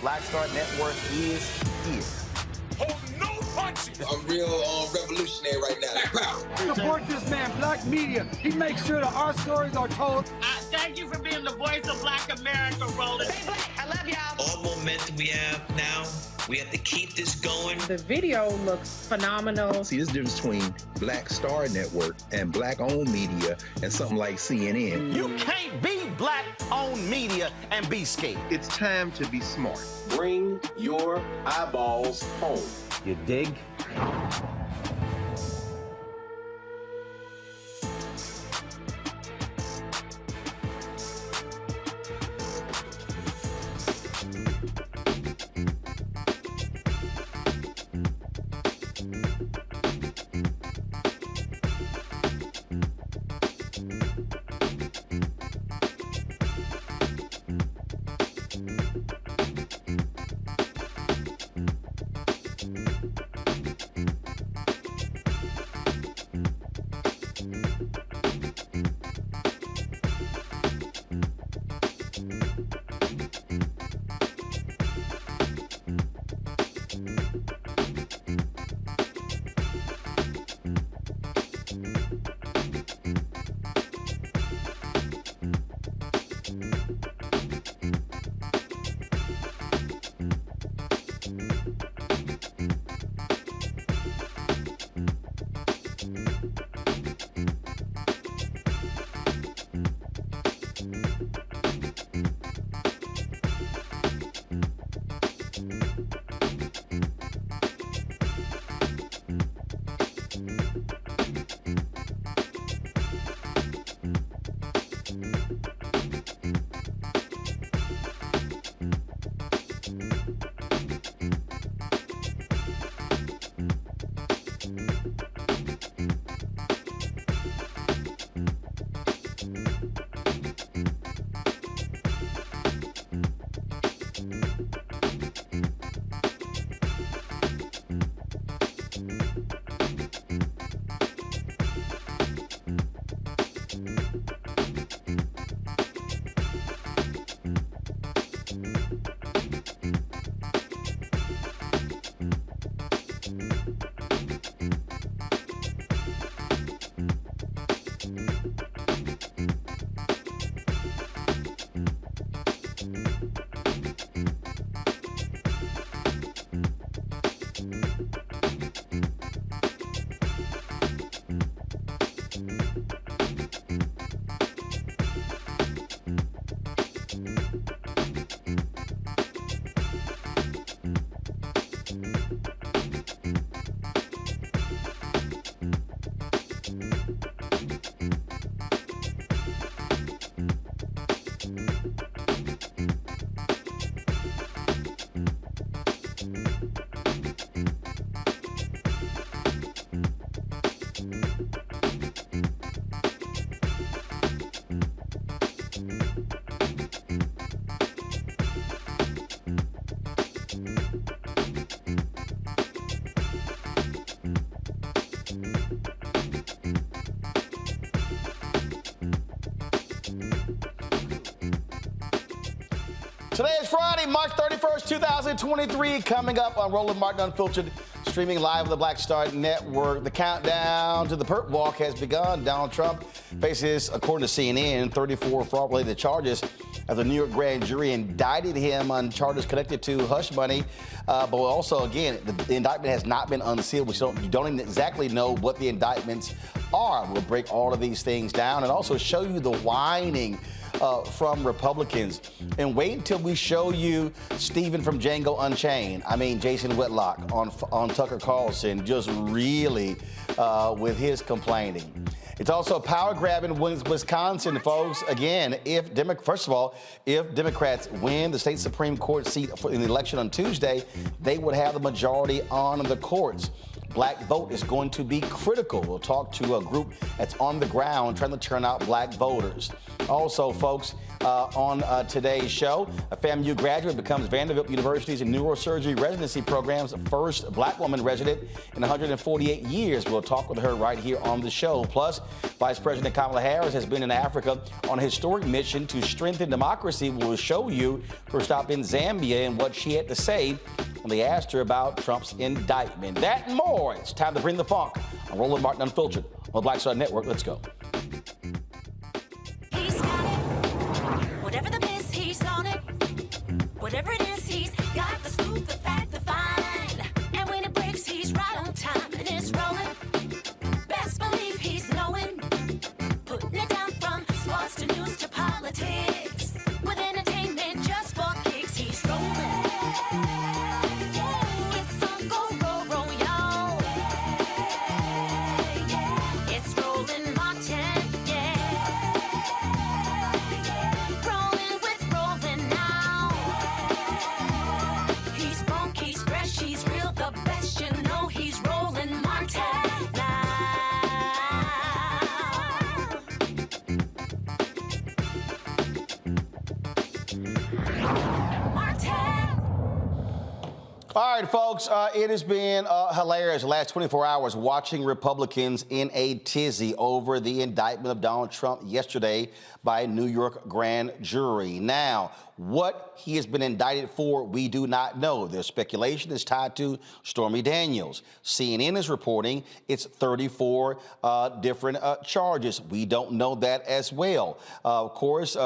Black Star Network is here. Hold no punches. I'm real revolutionary right now. Support this man, Black Media. He makes sure that our stories are told. Thank you for being the voice of Black America, Roland. Stay black. I love y'all. All momentum we have now, we have to keep this going. The video looks phenomenal. See, there's a difference between Black Star Network and Black-owned media and something like CNN. You can't be Black-owned media and be scared. It's time to be smart. Bring your eyeballs home. You dig? Today is Friday, March 31st, 2023. Coming up on Roland Martin Unfiltered, streaming live on the Black Star Network. The countdown to the perp walk has begun. Donald Trump faces, according to CNN, 34 fraud-related charges as the New York grand jury indicted him on charges connected to hush money. But also, again, the indictment has not been unsealed. We don't even exactly know what the indictments are. We'll break all of these things down and also show you the whining from Republicans. And wait until we show you Stephen from Django Unchained. I mean, Jason Whitlock on Tucker Carlson, just really with his complaining. It's also a power grab in Wisconsin, folks. Again, first of all, if Democrats win the state Supreme Court seat in the election on Tuesday, they would have the majority on the courts. Black vote is going to be critical. We'll talk to a group that's on the ground trying to turn out black voters. Also, folks, on today's show, a FAMU graduate becomes Vanderbilt University's neurosurgery residency program's first black woman resident in 148 years. We'll talk with her right here on the show. Plus, Vice President Kamala Harris has been in Africa on a historic mission to strengthen democracy. We'll show you her stop in Zambia and what she had to say when they asked her about Trump's indictment. That and more. It's time to bring the funk on Roland Martin Unfiltered on the Black Star Network. Let's go. He's got it. Whatever the miss, he's on it. Whatever it is, he's got the scoop, the fact, the find. And when it breaks, he's right on time and it's rolling. Best believe he's knowing. Putting it down from sports to news to politics. With entertainment just for kicks, he's rolling. All right, folks, it has been hilarious the last 24 hours watching Republicans in a tizzy over the indictment of Donald Trump yesterday by a New York grand jury. Now, what he has been indicted for, we do not know. There's speculation is tied to Stormy Daniels. CNN is reporting it's 34 different charges. We don't know that as well. Of course,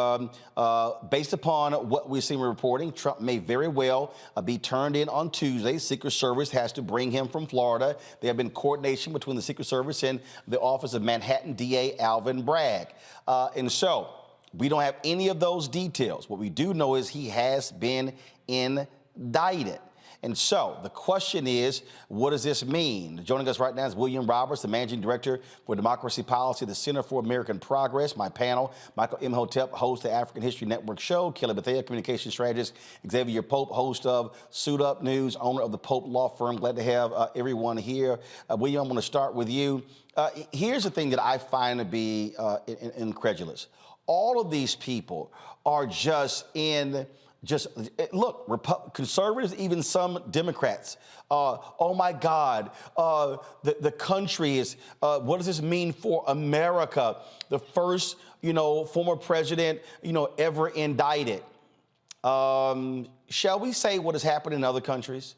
based upon what we've seen reporting, Trump may very well be turned in on Tuesday. Secret Service has to bring him from Florida. There have been coordination between the Secret Service and the office of Manhattan DA Alvin Bragg. And so we don't have any of those details. What we do know is he has been indicted. And so the question is, what does this mean? Joining us right now is William Roberts, the Managing Director for Democracy Policy, the Center for American Progress. My panel, Michael Imhotep, host of the African History Network show, Kelly Bethea, communication strategist, Xavier Pope, host of Suit Up News, owner of the Pope Law Firm. Glad to have everyone here. William, I'm going to start with you. Here's the thing that I find to be incredulous. All of these people are look, conservatives, even some Democrats. Oh my God, the country is, what does this mean for America? The first, former president, ever indicted. Shall we say what has happened in other countries?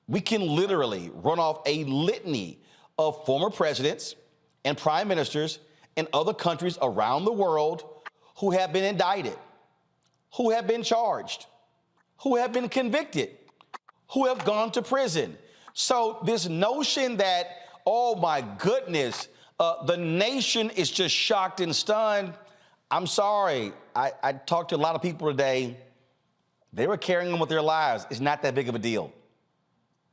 We can literally run off a litany of former presidents and prime ministers in other countries around the world who have been indicted, who have been charged, who have been convicted, who have gone to prison. So this notion that, oh my goodness, the nation is just shocked and stunned. I'm sorry. I talked to a lot of people today. They were carrying on with their lives. It's not that big of a deal.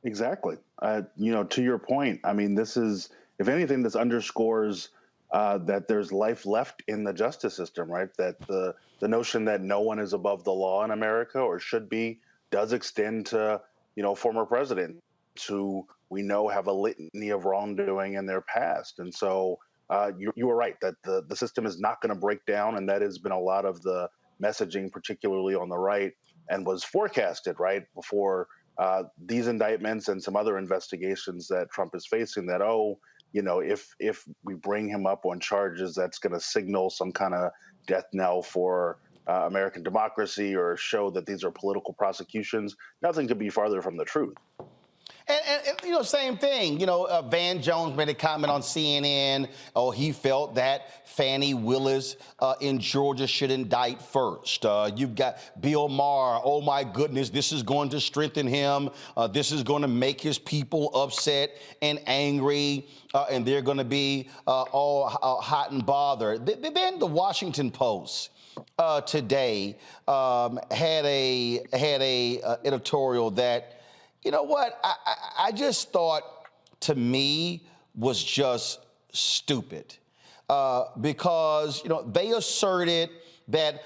Exactly. To your point, I mean, this is, if anything, this underscores that there's life left in the justice system, right? That the notion that no one is above the law in America or should be does extend to, former presidents who we know have a litany of wrongdoing in their past. And so you were right that the system is not going to break down. And that has been a lot of the messaging, particularly on the right, and was forecasted, right, before these indictments and some other investigations that Trump is facing, that, if we bring him up on charges, that's going to signal some kind of death knell for American democracy or show that these are political prosecutions. Nothing could be farther from the truth. And same thing. Van Jones made a comment on CNN. Oh, he felt that Fannie Willis in Georgia should indict first. You've got Bill Maher. Oh, my goodness, this is going to strengthen him. This is going to make his people upset and angry, and they're going to be all hot and bothered. Then the Washington Post today had a editorial that, I just thought, to me, was just stupid because, they asserted that,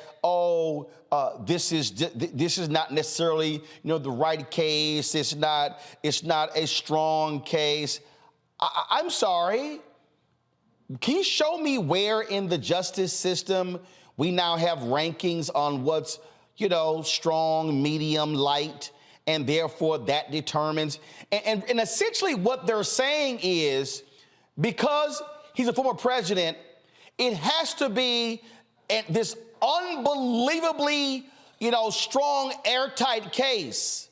this is not necessarily, the right case. It's not a strong case. I'm sorry. Can you show me where in the justice system we now have rankings on what's, strong, medium, light? And therefore, that determines. And essentially what they're saying is, because he's a former president, it has to be this unbelievably, strong, airtight case.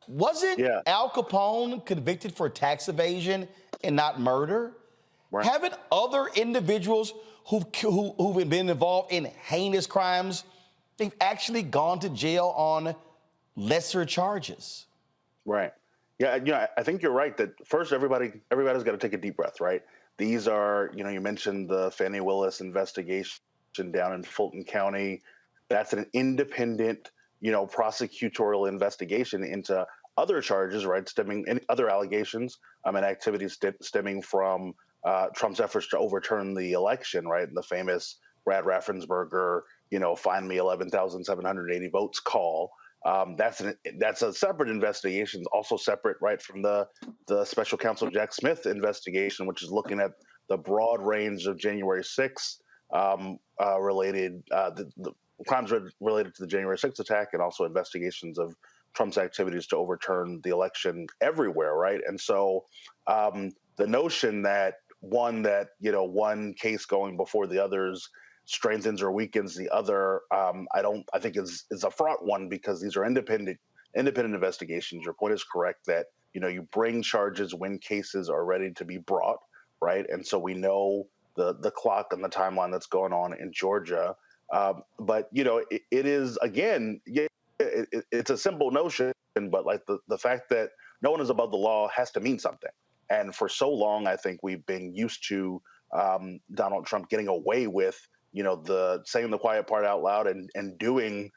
Wasn't Al Capone convicted for tax evasion and not murder? Right. Haven't other individuals who've been involved in heinous crimes, they've actually gone to jail on lesser charges? Right. Yeah, I think you're right that first everybody's got to take a deep breath, right? These are, you mentioned the Fannie Willis investigation down in Fulton County. That's an independent, prosecutorial investigation into other charges, right? Stemming in other allegations and activities stemming from Trump's efforts to overturn the election, right? And the famous Brad Raffensperger, find me 11,780 votes call. That's a separate investigation, also separate, right, from the special counsel Jack Smith investigation, which is looking at the broad range of January 6th related the crimes related to the January 6th attack, and also investigations of Trump's activities to overturn the election everywhere, right? And so the notion that one case going before the others strengthens or weakens the other, I think is a fraught one, because these are independent investigations. Your point is correct that, you bring charges when cases are ready to be brought, right? And so we know the clock and the timeline that's going on in Georgia. But, it is, again, it's a simple notion, but like the fact that no one is above the law has to mean something. And for so long, I think we've been used to Donald Trump getting away with, the saying the quiet part out loud and doing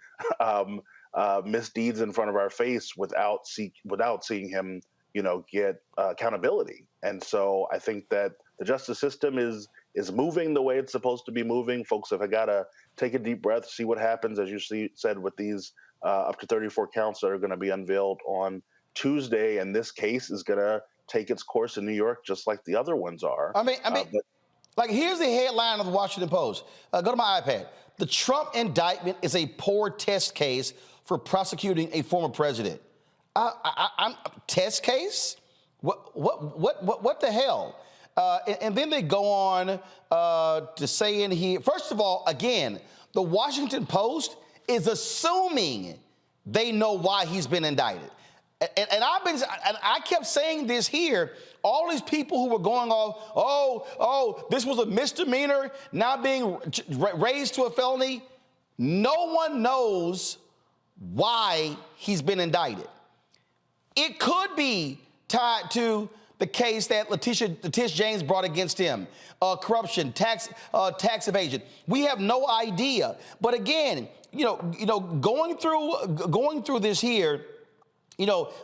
misdeeds in front of our face without seeing him, get accountability. And so I think that the justice system is moving the way it's supposed to be moving. Folks have got to take a deep breath, see what happens, as you said, with these up to 34 counts that are going to be unveiled on Tuesday. And this case is going to take its course in New York, just like the other ones are. Like, here's the headline of the Washington Post. Go to my iPad. The Trump indictment is a poor test case for prosecuting a former president. Test case? What the hell? And then they go on to say in here, first of all, again, the Washington Post is assuming they know why he's been indicted. And I kept saying this here. All these people who were going off, this was a misdemeanor, now being raised to a felony. No one knows why he's been indicted. It could be tied to the case that Letitia James brought against him, corruption, tax evasion. We have no idea. But again, going through this here.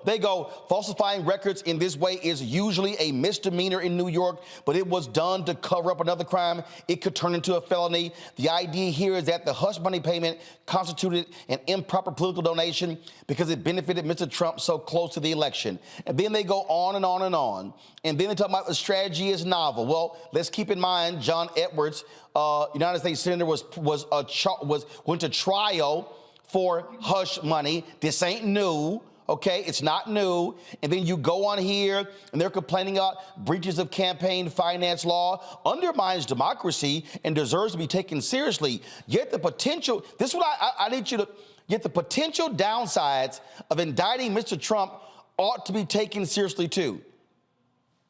They go, falsifying records in this way is usually a misdemeanor in New York, but it was done to cover up another crime. It could turn into a felony. The idea here is that the hush money payment constituted an improper political donation because it benefited Mr. Trump so close to the election. And then they go on and on and on. And then they talk about the strategy is novel. Well, let's keep in mind, John Edwards, United States Senator, went to trial for hush money. This ain't new. Okay, it's not new. And then you go on here and they're complaining about breaches of campaign finance law, undermines democracy and deserves to be taken seriously. Yet the potential, this is what I need you to, yet the potential downsides of indicting Mr. Trump ought to be taken seriously too.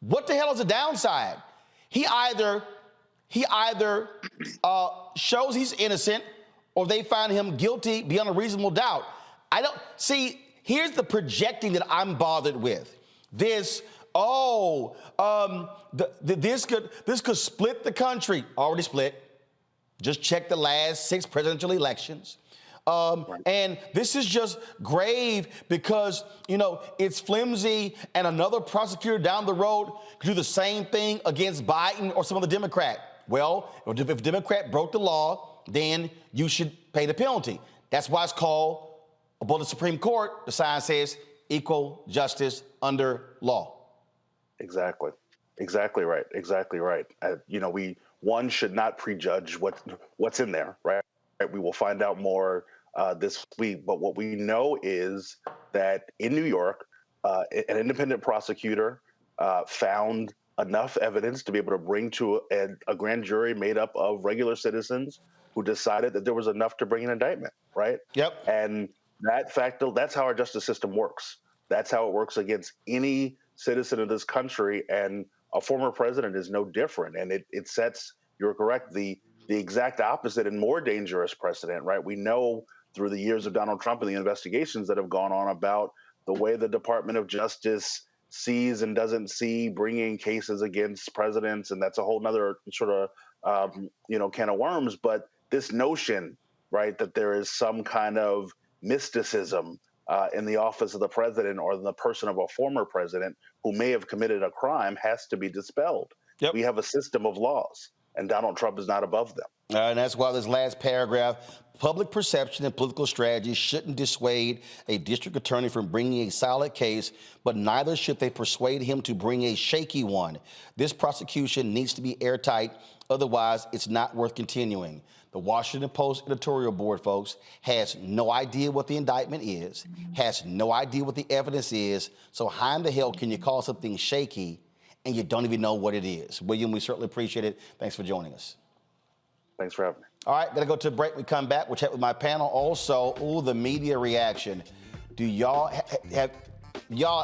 What the hell is the downside? He either shows he's innocent or they find him guilty beyond a reasonable doubt. Here's the projecting that I'm bothered with. This could split the country. Already split. Just check the last 6 presidential elections. And this is just grave because, it's flimsy and another prosecutor down the road could do the same thing against Biden or some other Democrat. Well, if a Democrat broke the law, then you should pay the penalty. That's why it's called, above the Supreme Court, the sign says equal justice under law. Exactly right. One should not prejudge what's in there, right? We will find out more this week. But what we know is that in New York, an independent prosecutor found enough evidence to be able to bring to a grand jury made up of regular citizens who decided that there was enough to bring an indictment, right? Yep. And that's how our justice system works. That's how it works against any citizen of this country, and a former president is no different. And it sets, you're correct, the exact opposite and more dangerous precedent, right? We know through the years of Donald Trump and the investigations that have gone on about the way the Department of Justice sees and doesn't see bringing cases against presidents, and that's a whole nother sort of can of worms. But this notion, right, that there is some kind of mysticism in the office of the president or in the person of a former president who may have committed a crime has to be dispelled. Yep. We have a system of laws, and Donald Trump is not above them. And that's why this last paragraph, public perception and political strategy shouldn't dissuade a district attorney from bringing a solid case, but neither should they persuade him to bring a shaky one. This prosecution needs to be airtight, otherwise it's not worth continuing. The Washington Post editorial board, folks, has no idea what the indictment is, has no idea what the evidence is, so how in the hell can you call something shaky and you don't even know what it is? William, we certainly appreciate it. Thanks for joining us. Thanks for having me. All right, gonna go to a break. We come back, we'll chat with my panel. Also, the media reaction. Do y'all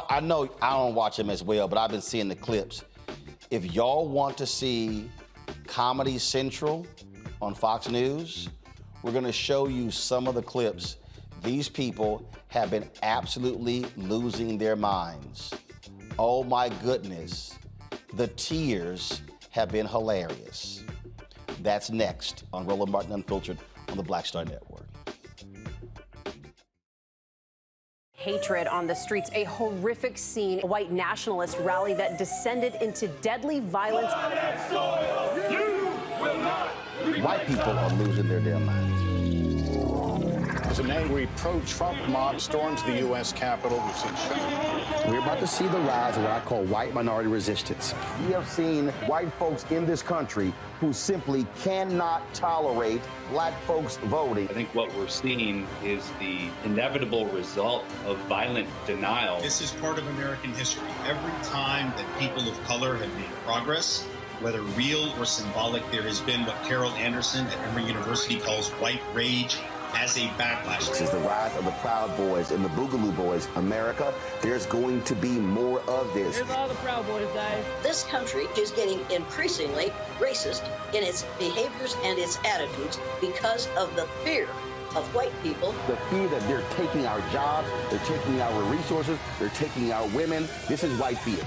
I know I don't watch them as well, but I've been seeing the clips. If y'all want to see Comedy Central on Fox News, we're gonna show you some of the clips. These people have been absolutely losing their minds. Oh my goodness. The tears have been hilarious. That's next on Roland Martin Unfiltered on the Black Star Network. hatred on the streets. A horrific scene, a white nationalist rally that descended into deadly violence. White people are losing their damn minds. As an angry pro-Trump mob storms the U.S. Capitol, we've seen shooting. We're about to see the rise of what I call white minority resistance. We have seen white folks in this country who simply cannot tolerate black folks voting. I think what we're seeing is the inevitable result of violent denial. This is part of American history. Every time that people of color have made progress, whether real or symbolic, there has been what Carol Anderson at Emory University calls white rage as a backlash. This is the rise of the Proud Boys and the Boogaloo Boys. America, there's going to be more of this. Here's all the Proud Boys, guys. This country is getting increasingly racist in its behaviors and its attitudes because of the fear of white people. The fear that they're taking our jobs, they're taking our resources, they're taking our women. This is white fear.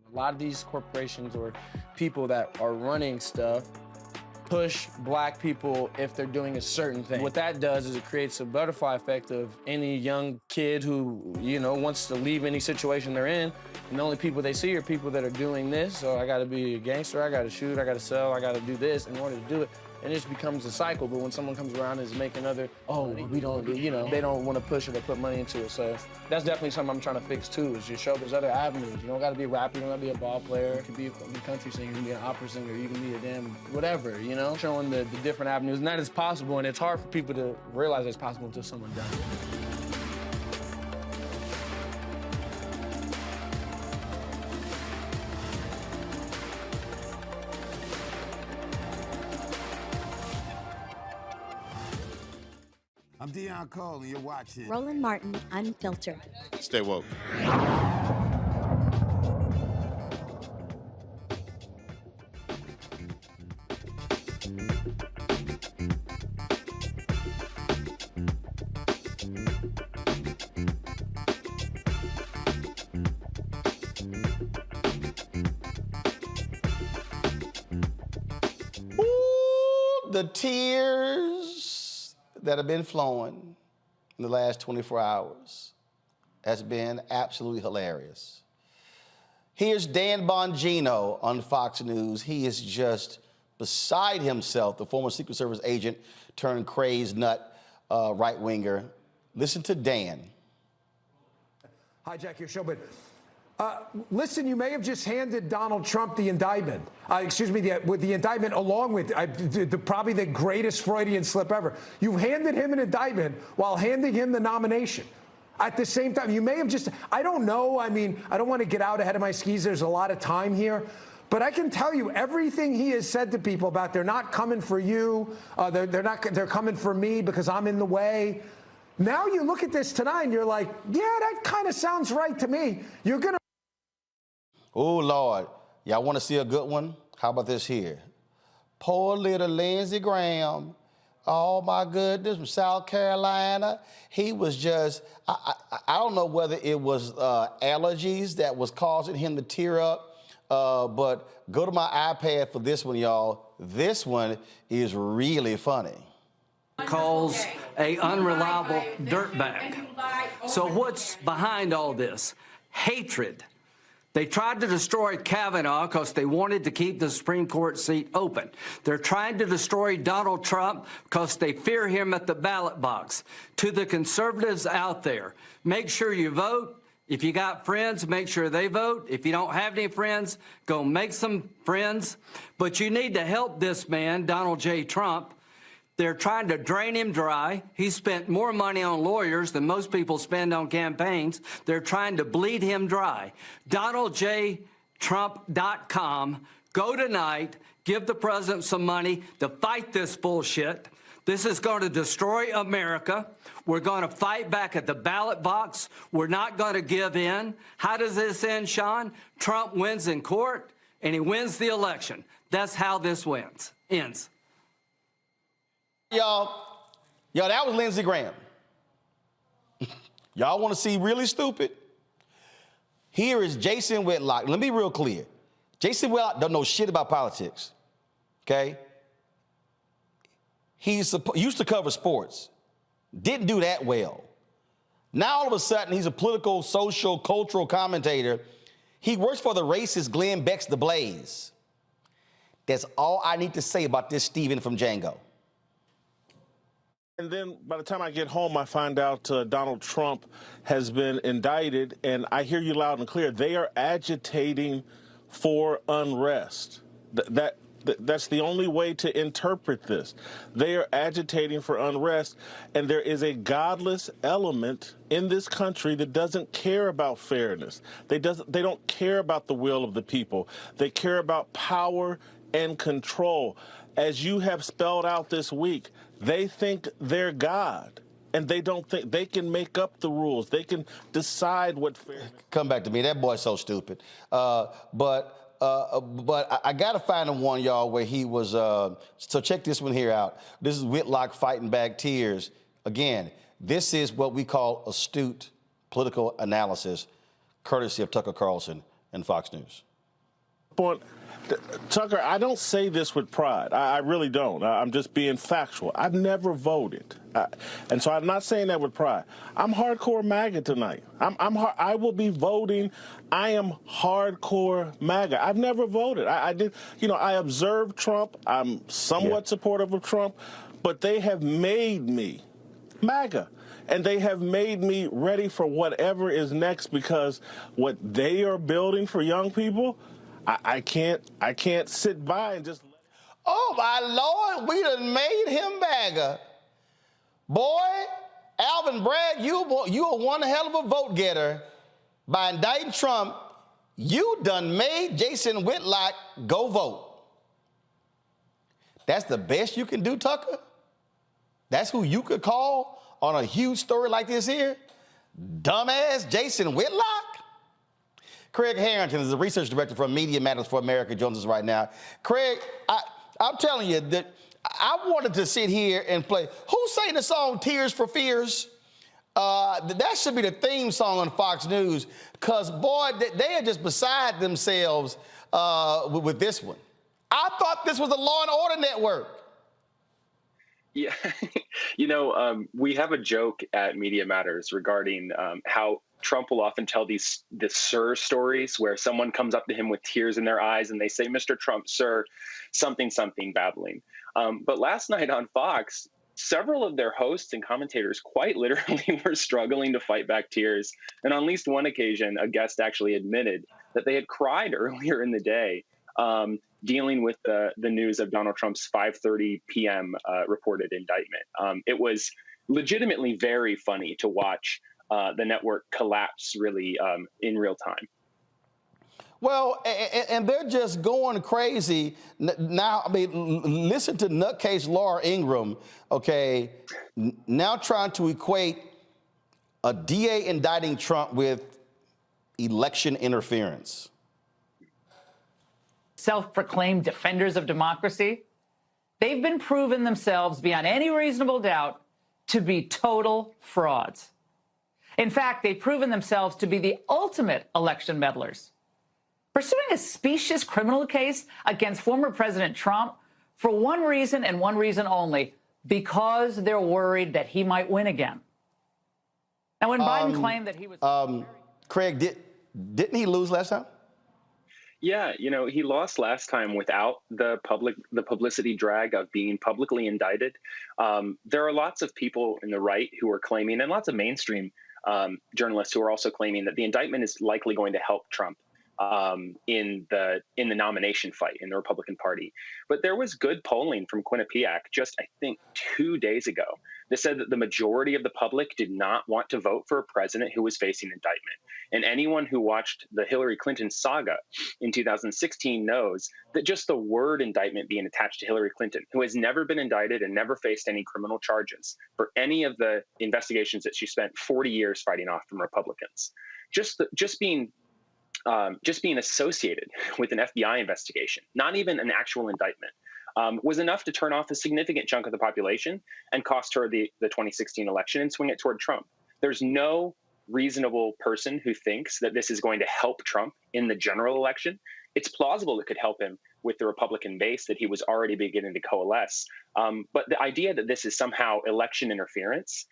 A lot of these corporations or people that are running stuff push black people if they're doing a certain thing. What that does is it creates a butterfly effect of any young kid who, you know, wants to leave any situation they're in, and the only people they see are people that are doing this. So I gotta be a gangster, I gotta shoot, I gotta sell, I gotta do this in order to do it. And it just becomes a cycle. But when someone comes around and is making other, oh, we don't, you know, they don't want to push it or put money into it. So that's definitely something I'm trying to fix too, is just show there's other avenues. You don't got to be a rapper, you don't got to be a ball player. You can be a country singer, you can be an opera singer, you can be a damn whatever, you know? Showing the different avenues, and that is possible, and it's hard for people to realize it's possible until someone does it. I'm Deion Cole, and you're watching Roland Martin Unfiltered. Stay woke. Ooh, the tears that have been flowing in the last 24 hours has been absolutely hilarious. Here's Dan Bongino on Fox News. He is just beside himself, the former Secret Service agent turned crazed nut right-winger. Listen to Dan. Hijack your show, but listen, you may have just handed Donald Trump the indictment. The indictment along with probably the greatest Freudian slip ever. You handed him an indictment while handing him the nomination. At the same time, you may have just, I don't know, I mean, I don't want to get out ahead of my skis. There's a lot of time here. But I can tell you everything he has said to people about they're not coming for you, they're coming for me because I'm in the way. Now you look at this tonight and you're like, yeah, that kind of sounds right to me. You're going to. Oh, Lord. Y'all want to see a good one? How about this here? Poor little Lindsey Graham. Oh, my goodness, from South Carolina. He was just, I don't know whether it was allergies that was causing him to tear up, but go to my iPad for this one, y'all. This one is really funny. Calls a unreliable dirtbag. So what's behind all this? Hatred. They tried to destroy Kavanaugh because they wanted to keep the Supreme Court seat open. They're trying to destroy Donald Trump because they fear him at the ballot box. To the conservatives out there, make sure you vote. If you got friends, make sure they vote. If you don't have any friends, go make some friends. But you need to help this man, Donald J. Trump. They're trying to drain him dry. He spent more money on lawyers than most people spend on campaigns. They're trying to bleed him dry. DonaldJTrump.com. Go tonight. Give the president some money to fight this bullshit. This is going to destroy America. We're going to fight back at the ballot box. We're not going to give in. How does this end, Sean? Trump wins in court, and he wins the election. That's how this ends. Y'all, that was Lindsey Graham. Y'all want to see really stupid? Here is Jason Whitlock. Let me be real clear. Jason Whitlock don't know shit about politics, okay? He used to cover sports. Didn't do that well. Now, all of a sudden, he's a political, social, cultural commentator. He works for the racist Glenn Beck's The Blaze. That's all I need to say about this Steven from Django. And then by the time I get home, I find out Donald Trump has been indicted, and I hear you loud and clear. They are agitating for unrest. That's the only way to interpret this. They are agitating for unrest, and there is a godless element in this country that doesn't care about fairness. They don't care about the will of the people. They care about power and control. As you have spelled out this week, they think they're God, and they don't think they can make up the rules. They can decide what fairness. Come back to me. That boy's so stupid. But I got to find the one, y'all, where he was. So check this one here out. This is Whitlock fighting back tears. Again, this is what we call astute political analysis, courtesy of Tucker Carlson and Fox News. Point. Tucker, I don't say this with pride. I really don't. I'm just being factual. I've never voted. And so I'm not saying that with pride. I'm hardcore MAGA tonight. I will be voting. I am hardcore MAGA. I've never voted. I did, I observed Trump. I'm somewhat supportive of Trump, but they have made me MAGA. And they have made me ready for whatever is next, because what they are building for young people, I can't sit by and just. Oh my Lord, we done made him MAGA. Boy, Alvin Bragg, you are one hell of a vote getter. By indicting Trump, you done made Jason Whitlock go vote. That's the best you can do, Tucker? That's who you could call on a huge story like this here? Dumbass Jason Whitlock? Craig Harrington is the research director for Media Matters for America, joins us right now. Craig, I'm telling you that I wanted to sit here and play. Who sang the song Tears for Fears? That should be the theme song on Fox News, because, boy, they are just beside themselves with this one. I thought this was a Law and Order network. Yeah, we have a joke at Media Matters regarding how Trump will often tell the sir stories where someone comes up to him with tears in their eyes and they say, "Mr. Trump, sir, something, something," babbling. But last night on Fox, several of their hosts and commentators quite literally were struggling to fight back tears. And on at least one occasion, a guest actually admitted that they had cried earlier in the day, dealing with the news of Donald Trump's 5:30 p.m. Reported indictment. It was legitimately very funny to watch the network collapse really in real time. Well, and they're just going crazy now. I mean, listen to nutcase Laura Ingraham, okay, now trying to equate a DA indicting Trump with election interference. Self-proclaimed defenders of democracy, they've been proven themselves beyond any reasonable doubt to be total frauds. In fact, they've proven themselves to be the ultimate election meddlers, pursuing a specious criminal case against former President Trump for one reason and one reason only, because they're worried that he might win again. Now, when Biden claimed that he was... Craig, didn't he lose last time? Yeah, he lost last time without the publicity drag of being publicly indicted. There are lots of people in the right who are claiming, and lots of mainstream journalists who are also claiming, that the indictment is likely going to help Trump in the nomination fight in the Republican Party. But there was good polling from Quinnipiac just, I think, 2 days ago that said that the majority of the public did not want to vote for a president who was facing indictment. And anyone who watched the Hillary Clinton saga in 2016 knows that just the word indictment being attached to Hillary Clinton, who has never been indicted and never faced any criminal charges for any of the investigations that she spent 40 years fighting off from Republicans, just being associated with an FBI investigation, not even an actual indictment, was enough to turn off a significant chunk of the population and cost her the 2016 election and swing it toward Trump. There's no reasonable person who thinks that this is going to help Trump in the general election. It's plausible it could help him with the Republican base that he was already beginning to coalesce. But the idea that this is somehow election interference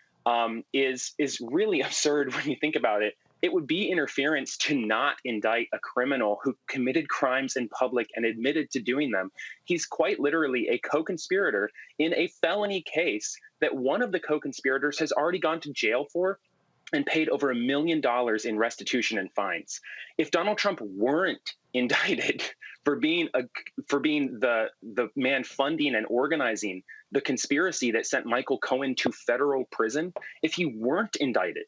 is really absurd when you think about it. It would be interference to not indict a criminal who committed crimes in public and admitted to doing them. He's quite literally a co-conspirator in a felony case that one of the co-conspirators has already gone to jail for and paid over $1 million in restitution and fines. If Donald Trump weren't indicted for being the man funding and organizing the conspiracy that sent Michael Cohen to federal prison, if he weren't indicted,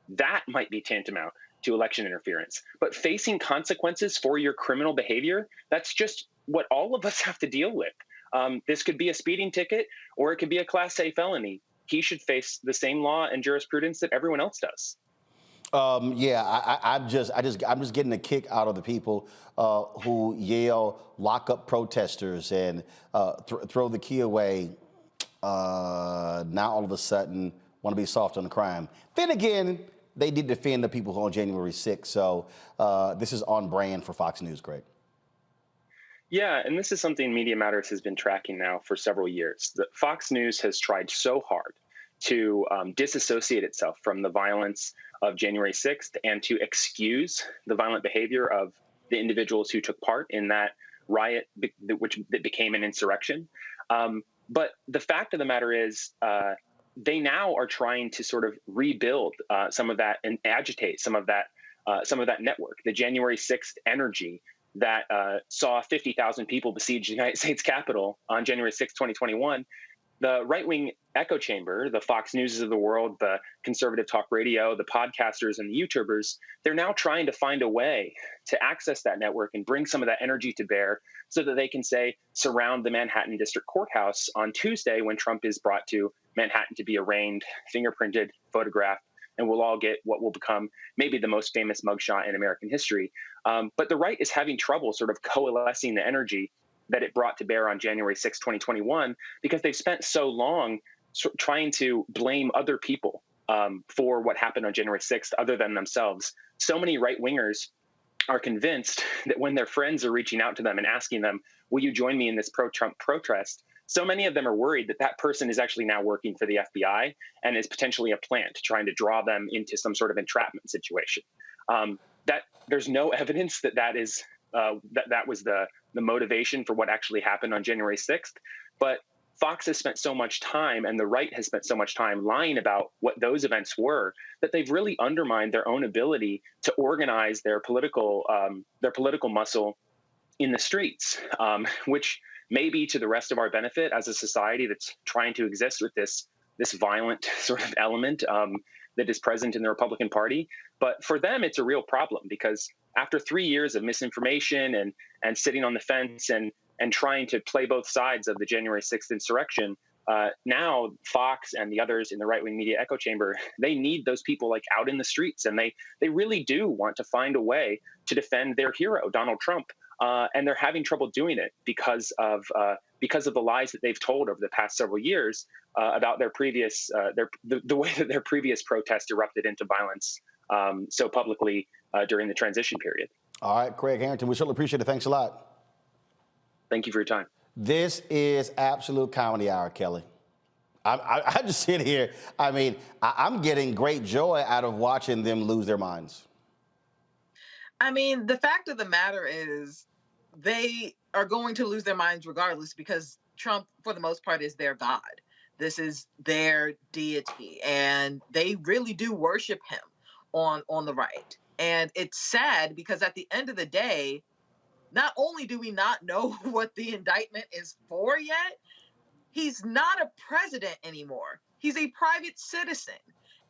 that might be tantamount to election interference. But facing consequences for your criminal behavior, that's just what all of us have to deal with. This could be a speeding ticket, or it could be a Class A felony. He should face the same law and jurisprudence that everyone else does. I'm just getting a kick out of the people who yell, "Lock up protesters," and throw the key away. Now all of a sudden want to be soft on the crime. Then again, they did defend the people on January 6th. So this is on brand for Fox News, Greg. Yeah, and this is something Media Matters has been tracking now for several years. Fox News has tried so hard to disassociate itself from the violence of January 6th and to excuse the violent behavior of the individuals who took part in that riot, which became an insurrection. But the fact of the matter is, they now are trying to sort of rebuild some of that and agitate some of that network, the January 6th energy that saw 50,000 people besiege the United States Capitol on January 6, 2021. The right-wing echo chamber, the Fox Newses of the world, the conservative talk radio, the podcasters and the YouTubers, they're now trying to find a way to access that network and bring some of that energy to bear so that they can, say, surround the Manhattan District Courthouse on Tuesday when Trump is brought to Manhattan to be arraigned, fingerprinted, photographed, and we'll all get what will become maybe the most famous mugshot in American history. But the right is having trouble sort of coalescing the energy that it brought to bear on January 6, 2021, because they've spent so long trying to blame other people for what happened on January 6th other than themselves. So many right-wingers are convinced that when their friends are reaching out to them and asking them, will you join me in this pro-Trump protest? So many of them are worried that that person is actually now working for the FBI and is potentially a plant trying to draw them into some sort of entrapment situation. That there's no evidence that that was the motivation for what actually happened on January 6th. But Fox has spent so much time, and the right has spent so much time lying about what those events were, that they've really undermined their own ability to organize their political muscle in the streets, which may be to the rest of our benefit as a society that's trying to exist with this violent sort of element that is present in the Republican Party. But for them, it's a real problem, because after 3 years of misinformation and sitting on the fence and trying to play both sides of the January 6th insurrection, now Fox and the others in the right-wing media echo chamber, they need those people like out in the streets, and they really do want to find a way to defend their hero, Donald Trump. And they're having trouble doing it because of the lies that they've told over the past several years about their previous the way that their previous protest erupted into violence so publicly during the transition period. All right, Craig Harrington, we certainly appreciate it. Thanks a lot. Thank you for your time. This is absolute comedy hour, Kelly. I just sit here. I mean, I'm getting great joy out of watching them lose their minds. I mean, the fact of the matter is they are going to lose their minds regardless, because Trump, for the most part, is their God. This is their deity, and they really do worship him on the right. And it's sad because at the end of the day, not only do we not know what the indictment is for yet, he's not a president anymore. He's a private citizen,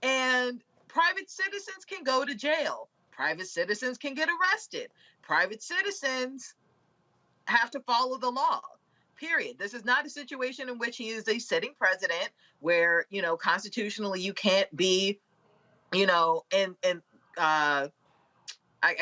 and private citizens can go to jail. Private citizens can get arrested. Private citizens have to follow the law, period. This is not a situation in which he is a sitting president where, constitutionally you can't be, I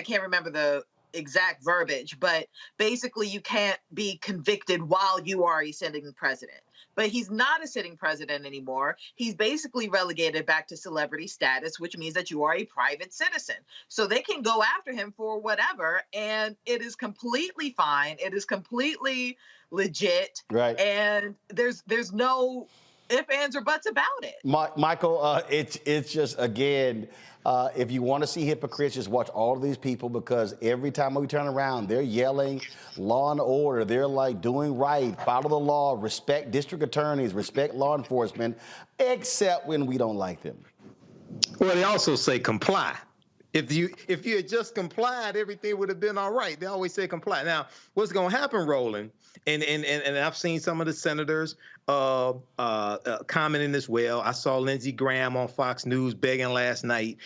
can't remember the exact verbiage, but basically you can't be convicted while you are a sitting president. But he's not a sitting president anymore. He's basically relegated back to celebrity status, which means that you are a private citizen. So they can go after him for whatever, and it is completely fine. It is completely legit. Right. And there's no ifs, ands, or buts about it. Michael, it's just, again, if you want to see hypocrites, just watch all of these people, because every time we turn around, they're yelling law and order. They're like doing right, follow the law, respect district attorneys, respect law enforcement, except when we don't like them. Well, they also say comply. If you had just complied, everything would have been all right. They always say comply. Now, what's going to happen, Roland, and I've seen some of the senators commenting as well. I saw Lindsey Graham on Fox News begging last night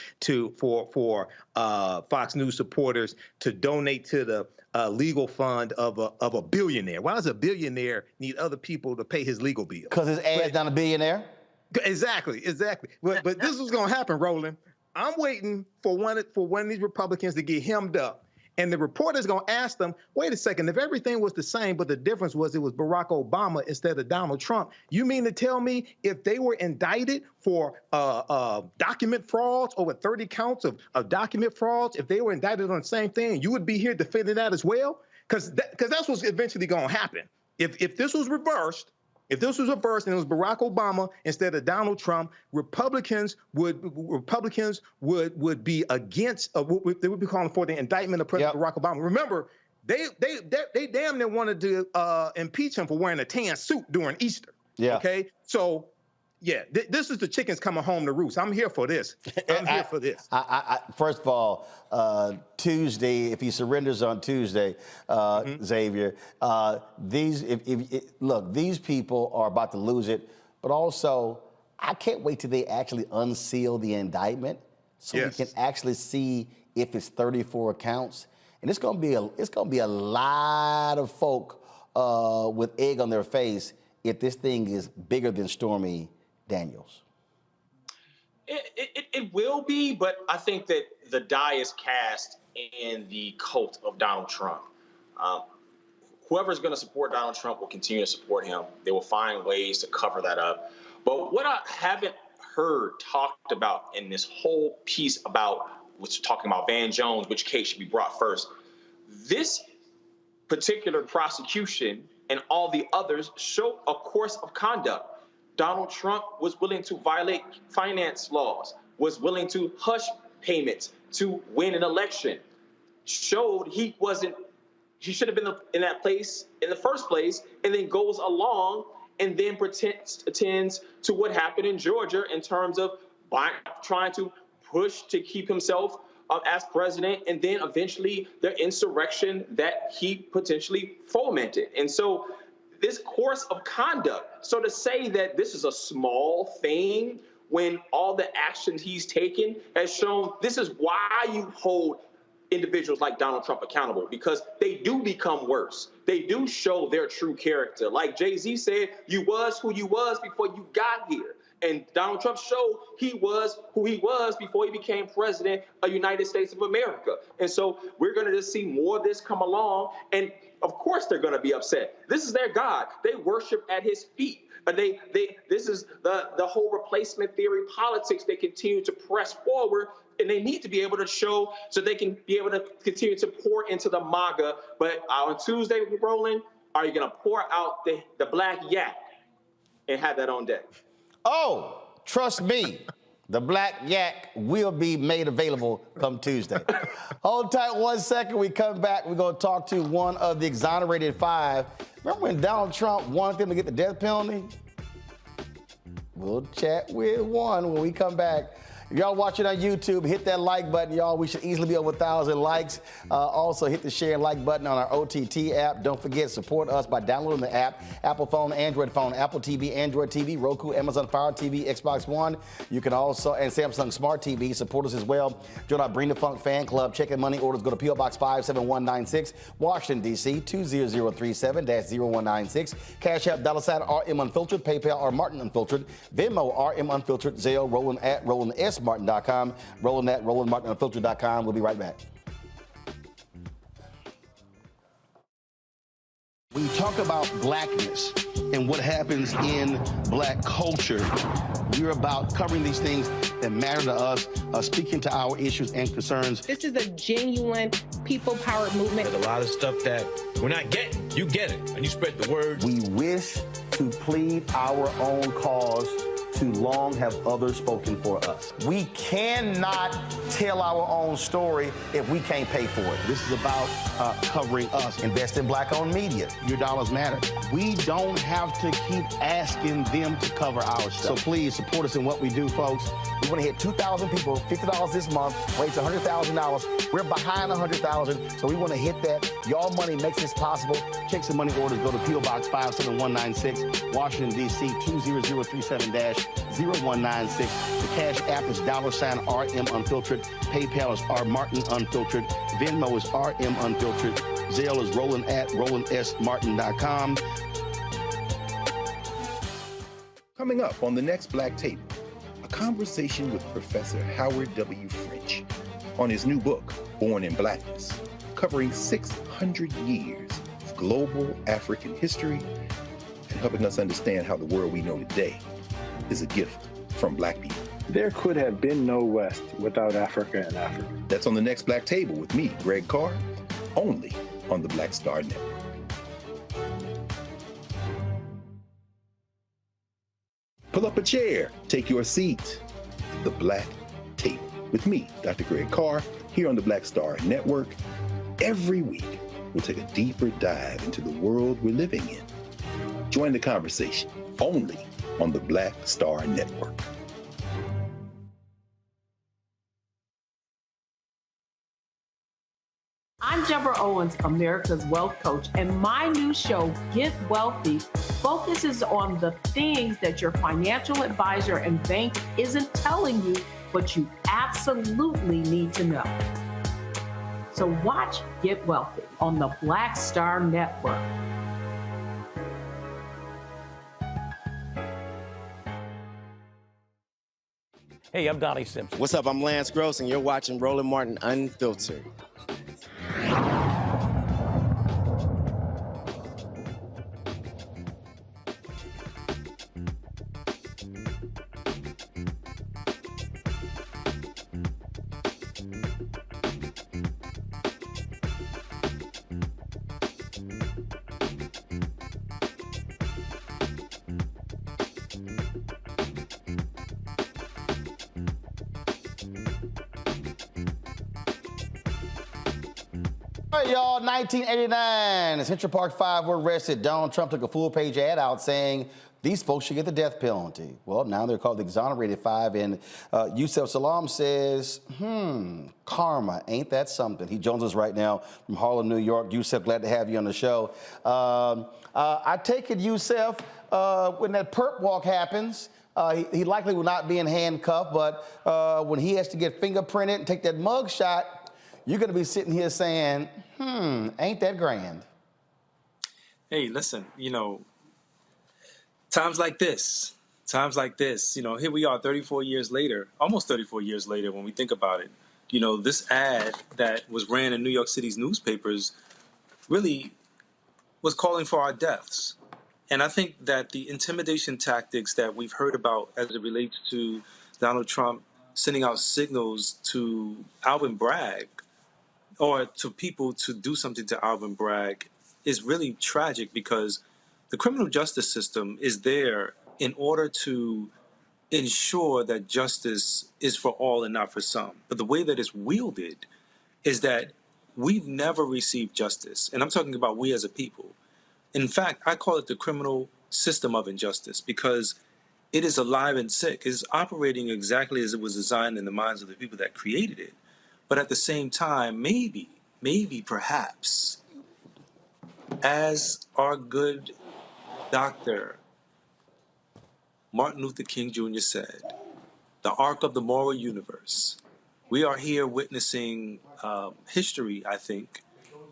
for Fox News supporters to donate to the legal fund of a billionaire. Why does a billionaire need other people to pay his legal bill? Because his ad's not a billionaire? Exactly. But this was going to happen, Roland. I'm waiting for one of these Republicans to get hemmed up. And the reporter's going to ask them, wait a second, if everything was the same, but the difference was it was Barack Obama instead of Donald Trump, you mean to tell me if they were indicted for document frauds, over 30 counts of document frauds, if they were indicted on the same thing, you would be here defending that as well? Because that's what's eventually going to happen. If this was reversed, and it was Barack Obama instead of Donald Trump, Republicans would be against. They would be calling for the indictment of President Barack Obama. Remember, they damn near wanted to impeach him for wearing a tan suit during Easter. Yeah. Okay. So, yeah, this is the chickens coming home to roost. I'm here for this. I'm here for this. First of all, Tuesday, if he surrenders on Tuesday, Xavier, these people are about to lose it. But also, I can't wait till they actually unseal the indictment so we can actually see if it's 34 counts. And it's going to be a lot of folk with egg on their face if this thing is bigger than Stormy Daniels. It will be, but I think that the die is cast in the cult of Donald Trump. Whoever's going to support Donald Trump will continue to support him. They will find ways to cover that up. But what I haven't heard talked about in this whole piece about which talking about Van Jones, which case should be brought first, this particular prosecution and all the others show a course of conduct. Donald Trump was willing to violate finance laws, was willing to hush payments to win an election, showed he should have been in that place in the first place, and then goes along and then attends to what happened in Georgia in terms of trying to push to keep himself as president, and then eventually the insurrection that he potentially fomented. And so this course of conduct. So to say that this is a small thing when all the actions he's taken has shown this is why you hold individuals like Donald Trump accountable, because they do become worse. They do show their true character. Like Jay-Z said, you was who you was before you got here. And Donald Trump showed he was who he was before he became president of the United States of America. And so we're going to just see more of this come along. And of course they're going to be upset. This is their God. They worship at his feet. This is the whole replacement theory politics they continue to press forward, and they need to be able to show so they can be able to continue to pour into the MAGA. But on Tuesday, Roland, are you going to pour out the black yak and have that on deck? Oh, trust me. The black yak will be made available come Tuesday. Hold tight 1 second. We come back. We're going to talk to one of the exonerated 5. Remember when Donald Trump wanted them to get the death penalty? We'll chat with one when we come back. If y'all watching on YouTube, hit that like button, y'all. We should easily be over 1,000 likes. Also, hit the share and like button on our OTT app. Don't forget, support us by downloading the app. Apple phone, Android phone, Apple TV, Android TV, Roku, Amazon Fire TV, Xbox One. You can also, and Samsung Smart TV, support us as well. Join our Bring the Funk fan club. Check in money orders. Go to P.O. Box 57196, Washington, D.C., 20037-0196. Cash App, $RM Unfiltered, PayPal, R Martin Unfiltered, Venmo, RM Unfiltered, Zelle, Roland at RolandSMartin.com, Roland at RolandMartinUnfiltered.com. We'll be right back. When you talk about blackness and what happens in black culture, we're about covering these things that matter to us, speaking to our issues and concerns. This is a genuine people-powered movement. There's a lot of stuff that we're not getting. You get it, and you spread the word. We wish to plead our own cause. Too long have others spoken for us. We cannot tell our own story if we can't pay for it. This is about covering us. Invest in black-owned media. Your dollars matter. We don't have to keep asking them to cover our stuff. So please support us in what we do, folks. We want to hit 2,000 people, $50 this month, raise $100,000. We're behind 100,000, so we want to hit that. Y'all money makes this possible. Checks and money orders go to P.O. Box 57196, Washington, D.C. 20037-0196. The Cash App is $RM Unfiltered. PayPal is R Martin Unfiltered. Venmo is RM Unfiltered. Zelle is Roland at RolandSMartin.com. Coming up on the next Black Table, a conversation with Professor Howard W. French on his new book, Born in Blackness, covering 600 years of global African history and helping us understand how the world we know today is a gift from Black people. There could have been no West without Africa and Africa. That's on the next Black Table with me, Greg Carr, only on the Black Star Network. Pull up a chair, take your seat. The Black Table with me, Dr. Greg Carr, here on the Black Star Network. Every week, we'll take a deeper dive into the world we're living in. Join the conversation only on the Black Star Network. I'm Deborah Owens, America's Wealth Coach, and my new show, Get Wealthy, focuses on the things that your financial advisor and bank isn't telling you, but you absolutely need to know. So watch Get Wealthy on the Black Star Network. Hey, I'm Donnie Simpson. What's up? I'm Lance Gross, and you're watching Roland Martin Unfiltered. All right, y'all, 1989, Central Park 5 were arrested. Donald Trump took a full-page ad out saying these folks should get the death penalty. Well, now they're called the exonerated 5, and Yusef Salaam says, karma, ain't that something? He joins us right now from Harlem, New York. Yusef, glad to have you on the show. I take it, Yusef, when that perp walk happens, he likely will not be in handcuffs, but when he has to get fingerprinted and take that mug shot, you're going to be sitting here saying, ain't that grand? Hey, listen, times like this, here we are 34 years later, almost 34 years later when we think about it. This ad that was ran in New York City's newspapers really was calling for our deaths. And I think that the intimidation tactics that we've heard about as it relates to Donald Trump sending out signals to Alvin Bragg, or to people to do something to Alvin Bragg, is really tragic, because the criminal justice system is there in order to ensure that justice is for all and not for some. But the way that it's wielded is that we've never received justice. And I'm talking about we as a people. In fact, I call it the criminal system of injustice, because it is alive and sick. It is operating exactly as it was designed in the minds of the people that created it. But at the same time, maybe, perhaps, as our good Dr. Martin Luther King Jr. said, the arc of the moral universe. We are here witnessing history, I think,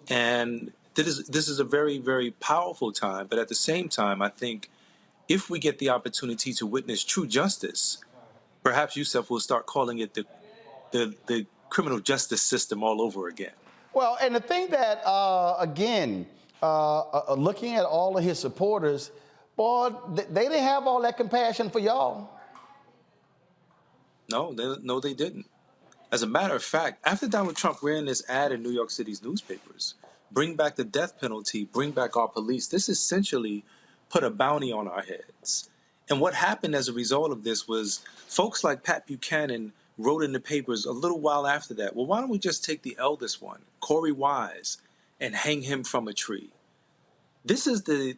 and this is a very, very powerful time. But at the same time, I think if we get the opportunity to witness true justice, perhaps Yusef will start calling it the criminal justice system all over again. Well, and the thing that, again, looking at all of his supporters, boy, they didn't have all that compassion for y'all. No, they didn't. As a matter of fact, after Donald Trump ran this ad in New York City's newspapers, bring back the death penalty, bring back our police, this essentially put a bounty on our heads. And what happened as a result of this was folks like Pat Buchanan wrote in the papers a little while after that, well, why don't we just take the eldest one, Corey Wise, and hang him from a tree? This is the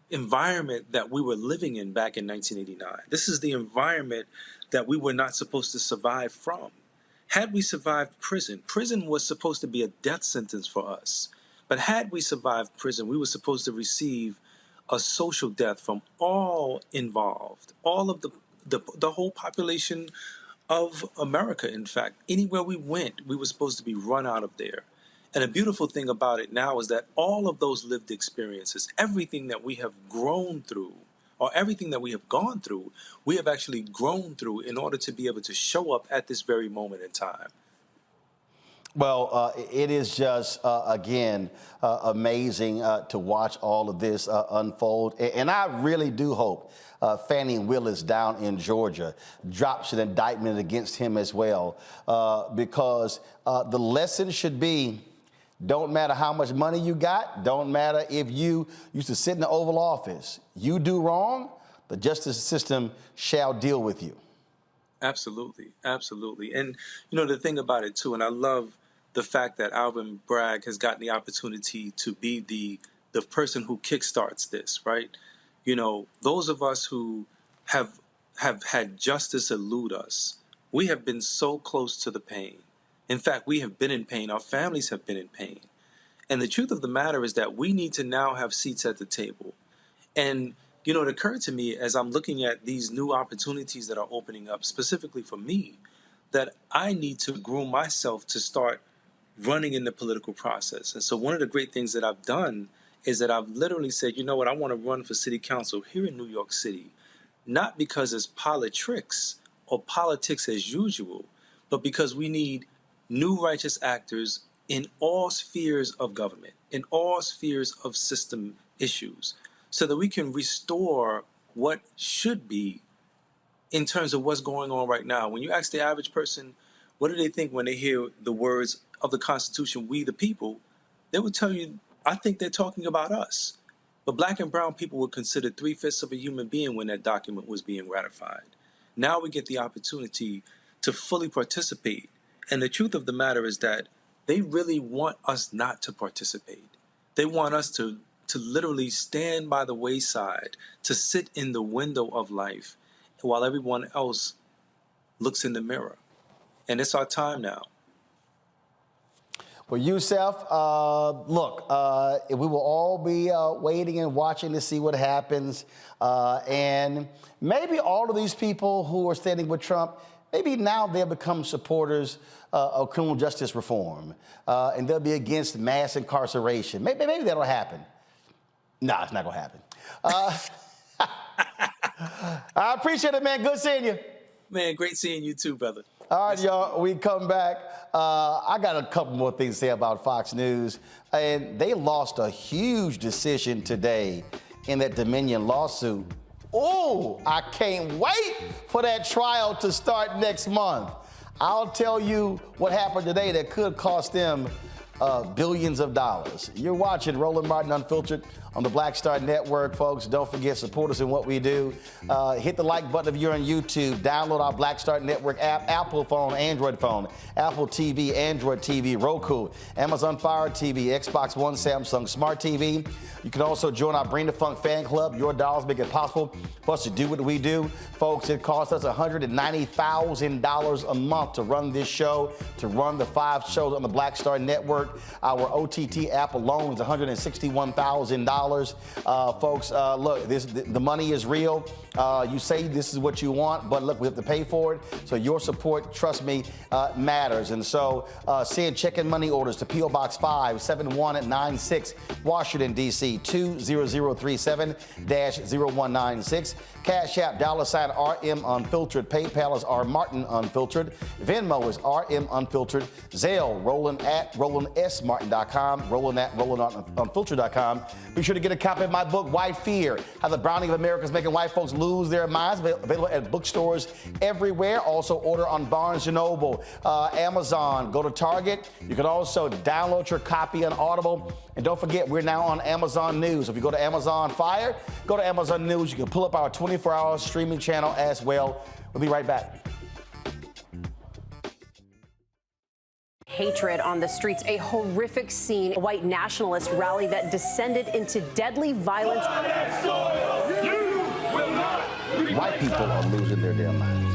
environment that we were living in back in 1989. This is the environment that we were not supposed to survive from. Had we survived prison, prison was supposed to be a death sentence for us. But had we survived prison, we were supposed to receive a social death from all involved, all of the whole population of America, in fact. Anywhere we went, we were supposed to be run out of there. And the beautiful thing about it now is that all of those lived experiences, everything that we have grown through, or everything that we have gone through, we have actually grown through in order to be able to show up at this very moment in time. Well, it is just, again, amazing to watch all of this unfold. And I really do hope Fannie Willis down in Georgia drops an indictment against him as well, because the lesson should be, don't matter how much money you got, don't matter if you used to sit in the Oval Office. You do wrong, the justice system shall deal with you. Absolutely, absolutely. And, you know, the thing about it, too, and I love the fact that Alvin Bragg has gotten the opportunity to be the person who kickstarts this, right? You know, those of us who have had justice elude us, we have been so close to the pain. In fact, we have been in pain. Our families have been in pain. And the truth of the matter is that we need to now have seats at the table. And, you know, it occurred to me as I'm looking at these new opportunities that are opening up, specifically for me, that I need to groom myself to start running in the political process. And so one of the great things that I've done is that I've literally said, you know what, I want to run for city council here in New York City, not because it's politricks or politics as usual, but because we need new righteous actors in all spheres of government, in all spheres of system issues, so that we can restore what should be in terms of what's going on right now. When you ask the average person, what do they think when they hear the words of the Constitution, we the people, they would tell you, I think they're talking about us. But black and brown people were considered 3/5 of a human being when that document was being ratified. Now we get the opportunity to fully participate. And the truth of the matter is that they really want us not to participate. They want us to literally stand by the wayside, to sit in the window of life while everyone else looks in the mirror. And it's our time now. Well, Youssef, look, we will all be waiting and watching to see what happens. And maybe all of these people who are standing with Trump, maybe now they'll become supporters of criminal justice reform. And they'll be against mass incarceration. Maybe that'll happen. No, it's not going to happen. I appreciate it, man. Good seeing you. Man, great seeing you too, brother. All right, y'all, we come back. I got a couple more things to say about Fox News. And they lost a huge decision today in that Dominion lawsuit. Oh, I can't wait for that trial to start next month. I'll tell you what happened today that could cost them billions of dollars. You're watching Roland Martin Unfiltered on the Black Star Network, folks. Don't forget, support us in what we do. Hit the like button if you're on YouTube. Download our Black Star Network app, Apple phone, Android phone, Apple TV, Android TV, Roku, Amazon Fire TV, Xbox One, Samsung Smart TV. You can also join our Bring the Funk fan club. Your dollars make it possible for us to do what we do. Folks, it costs us $190,000 a month to run this show, to run the 5 shows on the Black Star Network. Our OTT app alone is $161,000. Folks, look, the money is real. You say this is what you want, but look, we have to pay for it. So your support, trust me, matters. And so send check-in money orders to P.O. Box 57196, Washington, D.C. 20037-0196. Cash App, $RM Unfiltered. PayPal is R Martin Unfiltered. Venmo is RM Unfiltered. Zelle, Roland RolandSMartin.com, RolandUnfiltered.com. Be sure to get a copy of my book, White Fear, How the Browning of America is Making White Folks Lose Their Minds, available at bookstores everywhere. Also order on Barnes & Noble, Amazon, go to Target. You can also download your copy on Audible. And don't forget, we're now on Amazon News. If you go to Amazon Fire, go to Amazon News. You can pull up our 24-hour streaming channel as well. We'll be right back. Hatred on the streets, a horrific scene, a white nationalist rally that descended into deadly violence. White people are losing their damn minds.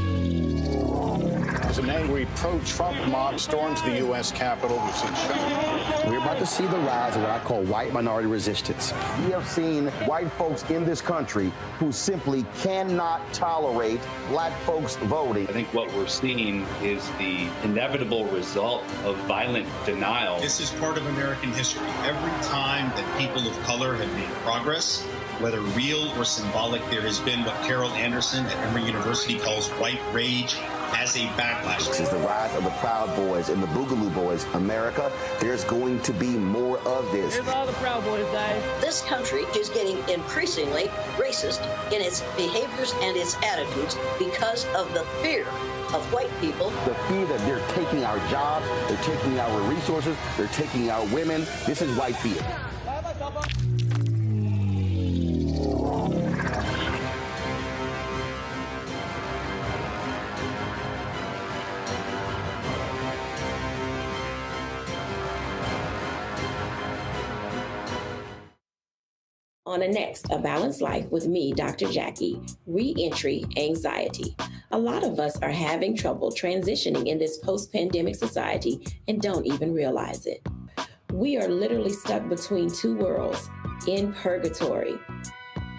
As an angry pro-Trump mob storms the U.S. Capitol, we've seen shooting. We're about to see the rise of what I call white minority resistance. We have seen white folks in this country who simply cannot tolerate black folks voting. I think what we're seeing is the inevitable result of violent denial. This is part of American history. Every time that people of color have made progress, whether real or symbolic, there has been what Carol Anderson at Emory University calls white rage as a backlash. This is the rise of the Proud Boys and the Boogaloo Boys. America, there's going to be more of this. Here's all the Proud Boys, guys. This country is getting increasingly racist in its behaviors and its attitudes because of the fear of white people. The fear that they're taking our jobs, they're taking our resources, they're taking our women. This is white fear. On the next A Balanced Life with me, Dr. Jackie, re-entry anxiety. A lot of us are having trouble transitioning in this post-pandemic society and don't even realize it. We are literally stuck between two worlds, in purgatory.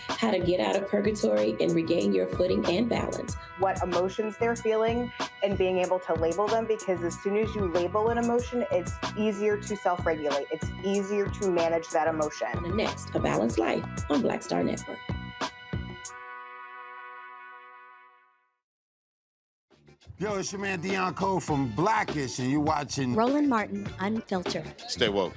How to get out of purgatory and regain your footing and balance. What emotions they're feeling and being able to label them, because as soon as you label an emotion, it's easier to self-regulate. It's easier to manage that emotion. On the next A Balanced Life on Black Star Network. Yo, it's your man Deion Cole from Blackish, and you're watching Roland Martin Unfiltered. Stay woke.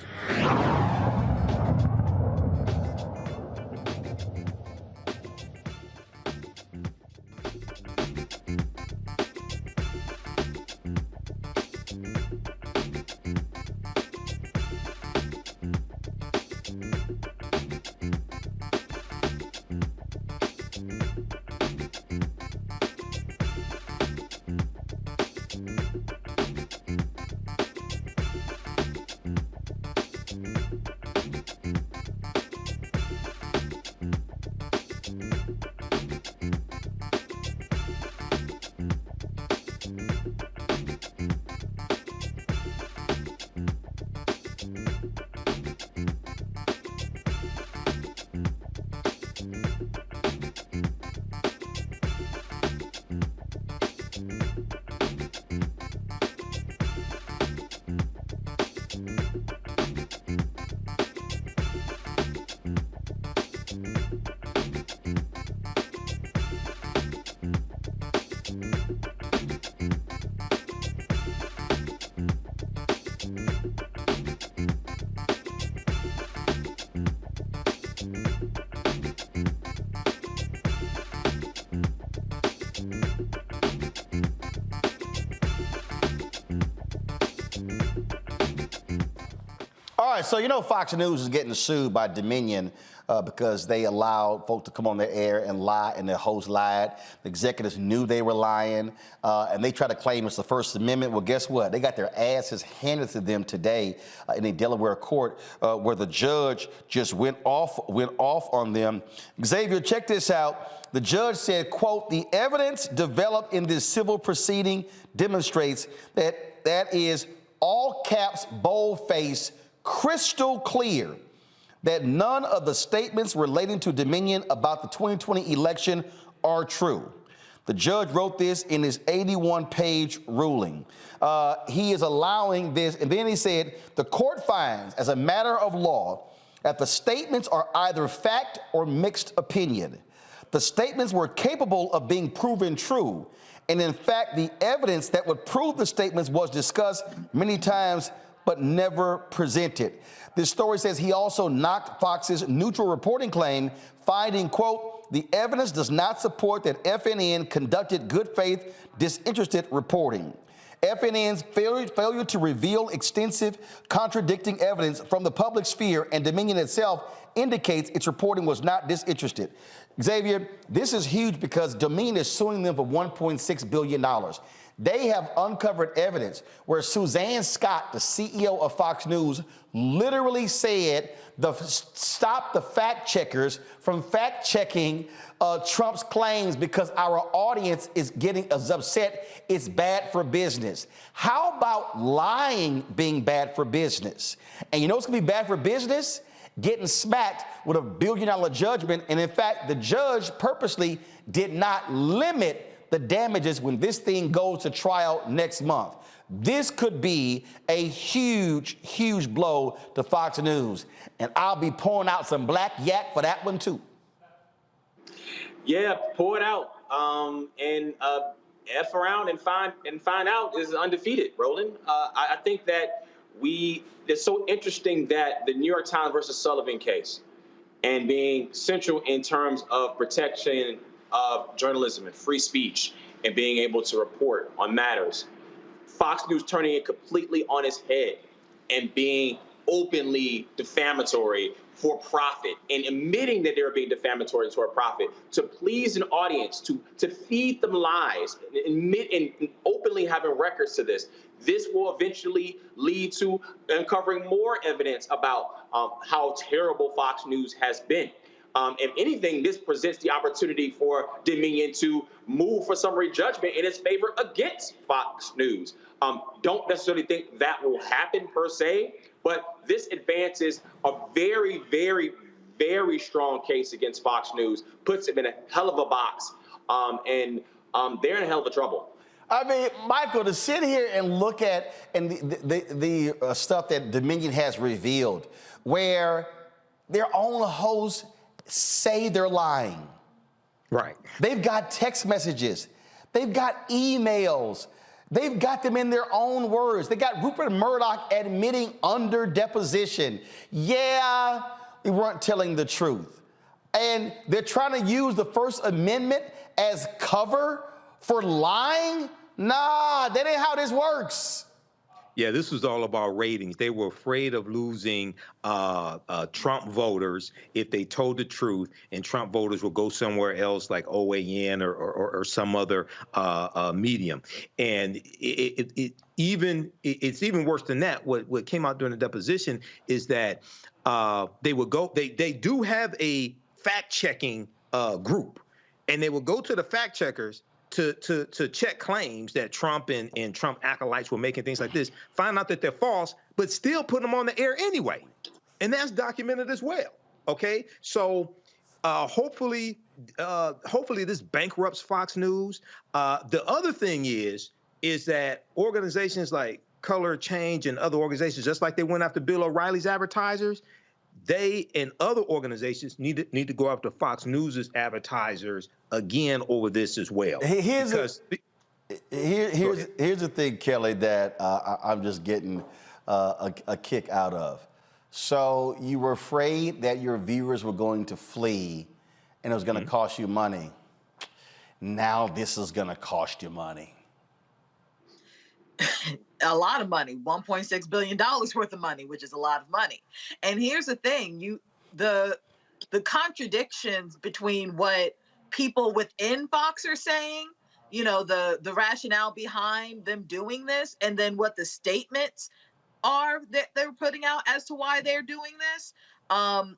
All right, so you know Fox News is getting sued by Dominion because they allowed folks to come on their air and lie, and their host lied. The executives knew they were lying, and they try to claim it's the First Amendment. Well, guess what? They got their asses handed to them today in a Delaware court where the judge just went off on them. Xavier, check this out. The judge said, quote, "The evidence developed in this civil proceeding demonstrates that is all caps, bold-faced, crystal clear that none of the statements relating to Dominion about the 2020 election are true." The judge wrote this in his 81-page ruling. He is allowing this, and then he said, "The court finds, as a matter of law, that the statements are either fact or mixed opinion. The statements were capable of being proven true, and in fact, the evidence that would prove the statements was discussed many times but never presented. This story says he also knocked Fox's neutral reporting claim, finding, quote, the evidence does not support that FNN conducted good faith, disinterested reporting. FNN's failure to reveal extensive contradicting evidence from the public sphere and Dominion itself indicates its reporting was not disinterested. Xavier, this is huge because Dominion is suing them for $1.6 billion. They have uncovered evidence where Suzanne Scott, the CEO of Fox News, literally said, stop the fact checkers from fact checking Trump's claims because our audience is getting as upset. It's bad for business. How about lying being bad for business? And you know what's going to be bad for business? Getting smacked with $1 billion judgment. And in fact, the judge purposely did not limit the damages when this thing goes to trial next month. This could be a huge, huge blow to Fox News. And I'll be pouring out some black yak for that one too. Yeah, pour it out. And F around and find out is undefeated, Roland. I think that it's so interesting that the New York Times versus Sullivan case and being central in terms of protection of journalism and free speech and being able to report on matters, Fox News turning it completely on its head and being openly defamatory for profit and admitting that they were being defamatory for profit to please an audience, to feed them lies, and admit and openly having records to this. This will eventually lead to uncovering more evidence about how terrible Fox News has been. If anything, this presents the opportunity for Dominion to move for summary judgment in its favor against Fox News. Don't necessarily think that will happen per se, but this advances a very, very, very strong case against Fox News, puts them in a hell of a box, and they're in a hell of a trouble. I mean, Michael, to sit here and look at the stuff that Dominion has revealed, where their own hosts say they're lying. Right. They've got text messages. They've got emails. They've got them in their own words. They got Rupert Murdoch admitting under deposition, yeah, we weren't telling the truth. And they're trying to use the First Amendment as cover for lying? Nah, that ain't how this works. Yeah, this was all about ratings. They were afraid of losing Trump voters if they told the truth, and Trump voters will go somewhere else like OAN or some other medium. And it's even worse than that. What came out during the deposition is that they do have a fact-checking group, and they will go to the fact checkers to check claims that Trump and Trump acolytes were making, things like this, find out that they're false, but still put them on the air anyway. And that's documented as well. Okay, so hopefully this bankrupts Fox News. The other thing is that organizations like Color Change and other organizations, just like they went after Bill O'Reilly's advertisers, they and other organizations need to go after Fox News's advertisers again over this as well. Here's the thing, Kelly, that I'm just getting a kick out of. So you were afraid that your viewers were going to flee and it was going to cost you money. Now this is going to cost you money. A lot of money, $1.6 billion worth of money, which is a lot of money. And here's the thing, the contradictions between what people within Fox are saying, the rationale behind them doing this, and then what the statements are that they're putting out as to why they're doing this.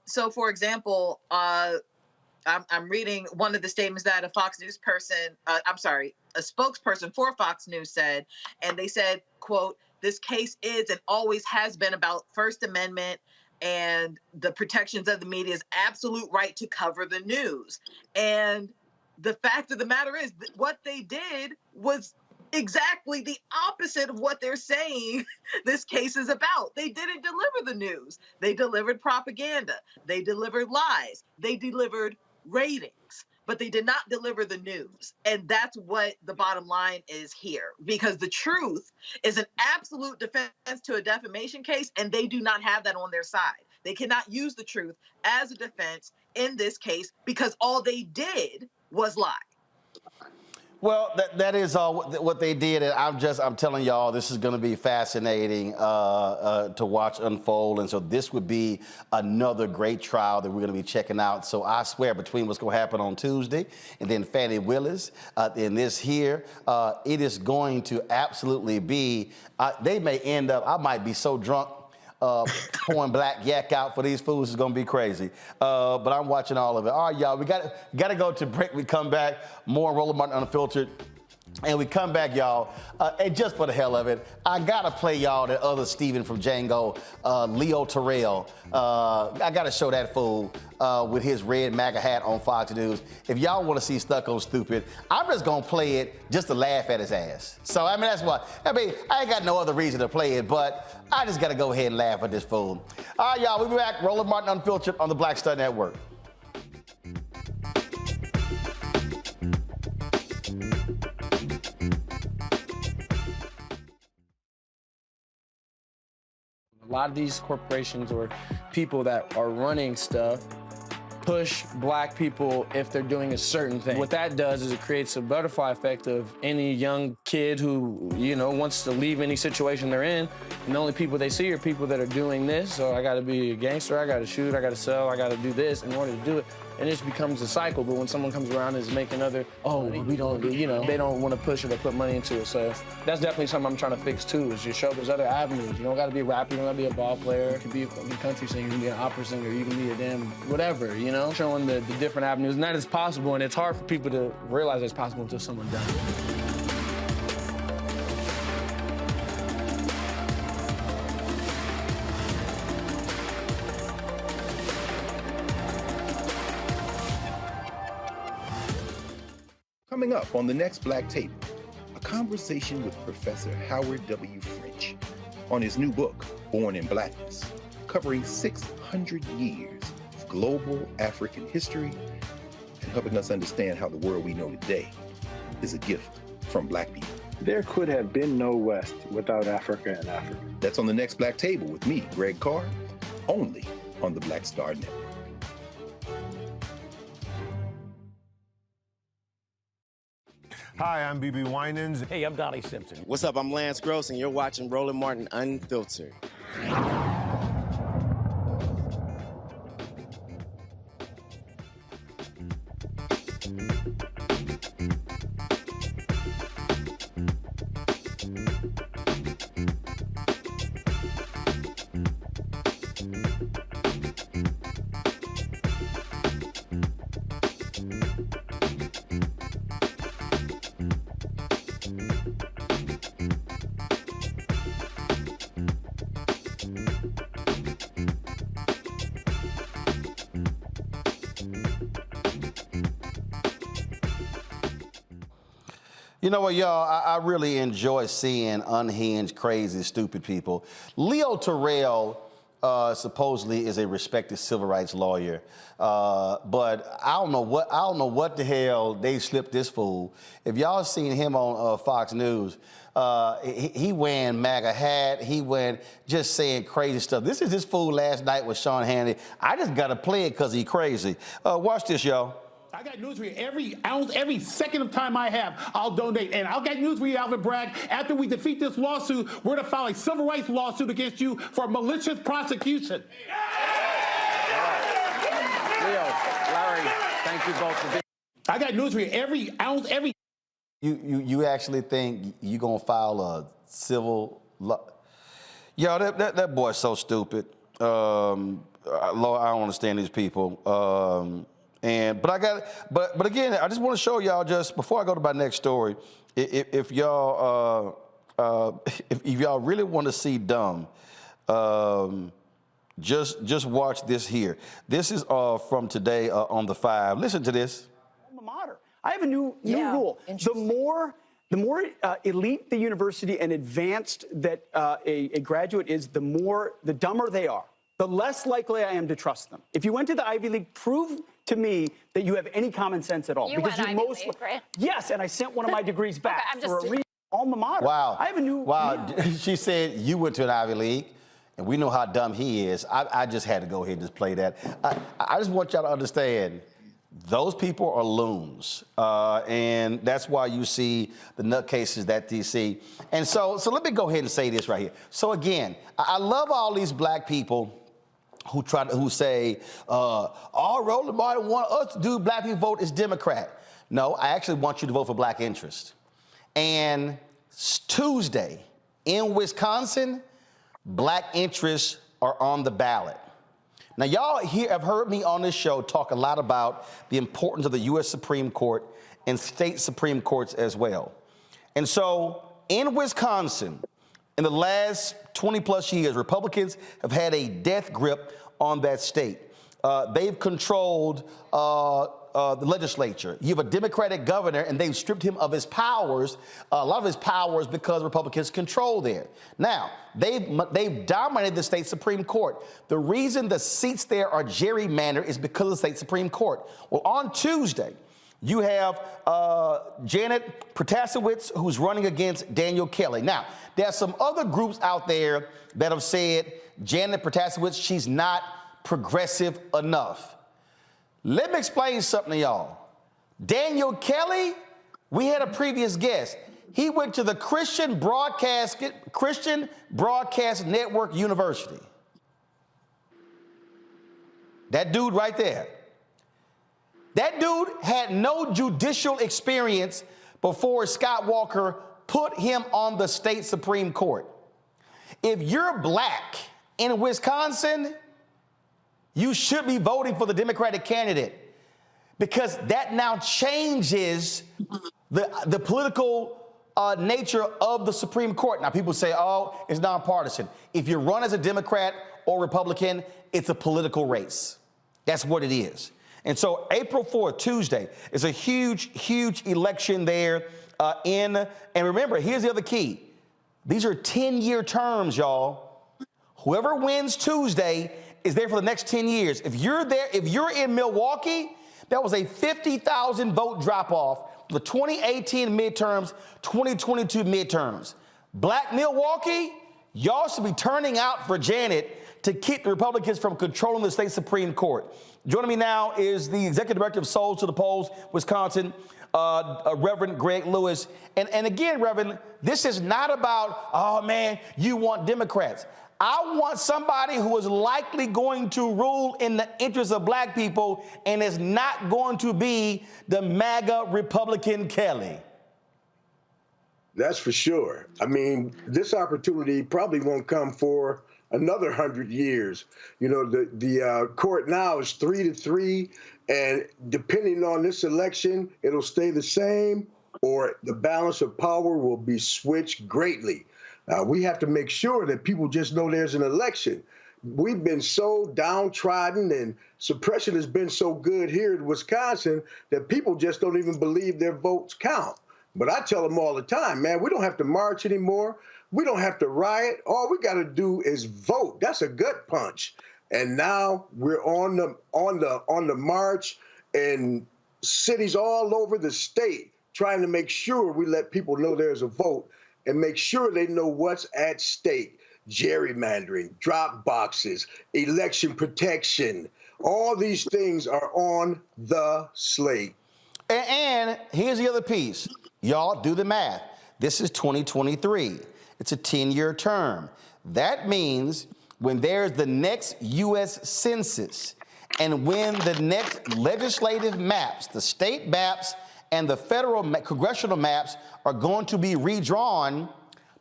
So for example, I'm reading one of the statements that a Fox News person, a spokesperson for Fox News said, and they said, quote, this case is and always has been about First Amendment and the protections of the media's absolute right to cover the news. And the fact of the matter is that what they did was exactly the opposite of what they're saying this case is about. They didn't deliver the news. They delivered propaganda. They delivered lies. They delivered ratings, but they did not deliver the news. And that's what the bottom line is here, because the truth is an absolute defense to a defamation case, and they do not have that on their side. They cannot use the truth as a defense in this case because all they did was lie. Well, that is all what they did, and I'm telling y'all, this is going to be fascinating to watch unfold, and so this would be another great trial that we're going to be checking out. So I swear, between what's going to happen on Tuesday and then Fannie Willis and this here, it is going to absolutely be. They may end up. I might be so drunk. Pouring black yak out for these fools is gonna be crazy. But I'm watching all of it. All right, y'all, we gotta go to break. We come back, more Roland Martin Unfiltered. And we come back, y'all, and just for the hell of it, I gotta play y'all the other Steven from Django, Leo Terrell. I gotta show that fool with his red MAGA hat on Fox News. If y'all wanna see Stucco Stupid, I'm just gonna play it just to laugh at his ass. So, I mean, that's what, I ain't got no other reason to play it, but I just gotta go ahead and laugh at this fool. All right, y'all, we'll be back. Roland Martin Unfiltered on the Black Star Network. A lot of these corporations or people that are running stuff push black people if they're doing a certain thing. What that does is it creates a butterfly effect of any young kid who, you know, wants to leave any situation they're in, and the only people they see are people that are doing this. So I gotta be a gangster, I gotta shoot, I gotta sell, I gotta do this in order to do it. And it just becomes a cycle. But when someone comes around and is making other, we don't, you know, they don't want to push it or put money into it. So that's definitely something I'm trying to fix too, is just show there's other avenues. You don't got to be a rapper, you don't got to be a ball player. You can be a country singer, you can be an opera singer, you can be a damn whatever, you know? Showing the different avenues, and that is possible, and it's hard for people to realize it's possible until someone does it. Coming up on the next Black Table, a conversation with Professor Howard W. French on his new book, Born in Blackness, covering 600 years of global African history and helping us understand how the world we know today is a gift from Black people. There could have been no West without Africa and Africa. That's on the next Black Table with me, Greg Carr, only on the Black Star Network. Hi, I'm BB Winans. Hey, I'm Donnie Simpson. What's up? I'm Lance Gross, and you're watching Roland Martin Unfiltered. You know what, y'all? I really enjoy seeing unhinged, crazy, stupid people. Leo Terrell supposedly is a respected civil rights lawyer, but I don't know what the hell they slipped this fool. If y'all seen him on Fox News, he wearing MAGA hat, he went just saying crazy stuff. This is this fool last night with Sean Hannity. I just gotta play it because he crazy. Watch this, y'all. I got news for you. Every ounce, every second of time I have, I'll donate. And I'll get news for you, Alvin Bragg. After we defeat this lawsuit, we're going to file a civil rights lawsuit against you for malicious prosecution. Leo, Larry, thank you both for being. I got news for you. Every ounce, every. You actually think you're going to file a civil law? Yo, that boy's so stupid. Lord, I don't understand these people. But again, I just want to show y'all, just before I go to my next story, if y'all really want to see dumb, just watch this here. This is from today on the 5. Listen to this. Alma mater. I have a new rule. The more elite the university and advanced that a graduate is, the dumber they are. the less likely I am to trust them. If you went to the Ivy League, prove to me that you have any common sense at all. You went Ivy League, right? Yes, and I sent one of my degrees back for a alma mater. Wow. I have a new... Wow. Yeah. She said you went to an Ivy League, and we know how dumb he is. I just had to go ahead and just play that. I just want y'all to understand, those people are loons, and that's why you see the nutcases that you see. And so let me go ahead and say this right here. So again, I love all these black people who say, all Roland Martin want us to do black people vote is Democrat. No, I actually want you to vote for black interest. And Tuesday in Wisconsin, black interests are on the ballot. Now, y'all here have heard me on this show talk a lot about the importance of the U.S. Supreme Court and state Supreme Courts as well. And so in Wisconsin, in the last 20 plus years, Republicans have had a death grip on that state. They've controlled the legislature. You have a Democratic governor, and they've stripped him of his powers, a lot of his powers, because Republicans control there. Now, they've dominated the state Supreme Court. The reason the seats there are gerrymandered is because of the state Supreme Court. Well, on Tuesday, you have Janet Protasiewicz, who's running against Daniel Kelly. Now, there are some other groups out there that have said Janet Protasiewicz, she's not progressive enough. Let me explain something to y'all. Daniel Kelly, we had a previous guest. He went to the Christian Broadcast Network University. That dude right there. That dude had no judicial experience before Scott Walker put him on the state Supreme Court. If you're black in Wisconsin, you should be voting for the Democratic candidate, because that now changes the political nature of the Supreme Court. Now, people say, oh, it's nonpartisan. If you run as a Democrat or Republican, it's a political race. That's what it is. And so April 4th, Tuesday, is a huge, huge election there and remember, here's the other key. These are 10-year terms, y'all. Whoever wins Tuesday is there for the next 10 years. If you're there, if you're in Milwaukee, that was a 50,000 vote drop-off for the 2018 midterms, 2022 midterms. Black Milwaukee, y'all should be turning out for Janet to keep the Republicans from controlling the state Supreme Court. Joining me now is the Executive Director of Souls to the Polls, Wisconsin, Reverend Greg Lewis. And again, Reverend, this is not about, oh man, you want Democrats. I want somebody who is likely going to rule in the interest of black people and is not going to be the MAGA Republican Kelly. That's for sure. I mean, this opportunity probably won't come for another 100 years. You know, the court now is 3-3, and depending on this election, it'll stay the same, or the balance of power will be switched greatly. We have to make sure that people just know there's an election. We've been so downtrodden, and suppression has been so good here in Wisconsin that people just don't even believe their votes count. But I tell them all the time, man, we don't have to march anymore. We don't have to riot. All we got to do is vote. That's a gut punch. And now we're on the march in cities all over the state, trying to make sure we let people know there's a vote and make sure they know what's at stake. Gerrymandering, drop boxes, election protection, all these things are on the slate. And here's the other piece. Y'all do the math. This is 2023. It's a 10-year term. That means when there's the next U.S. Census and when the next legislative maps, the state maps and the federal congressional maps are going to be redrawn,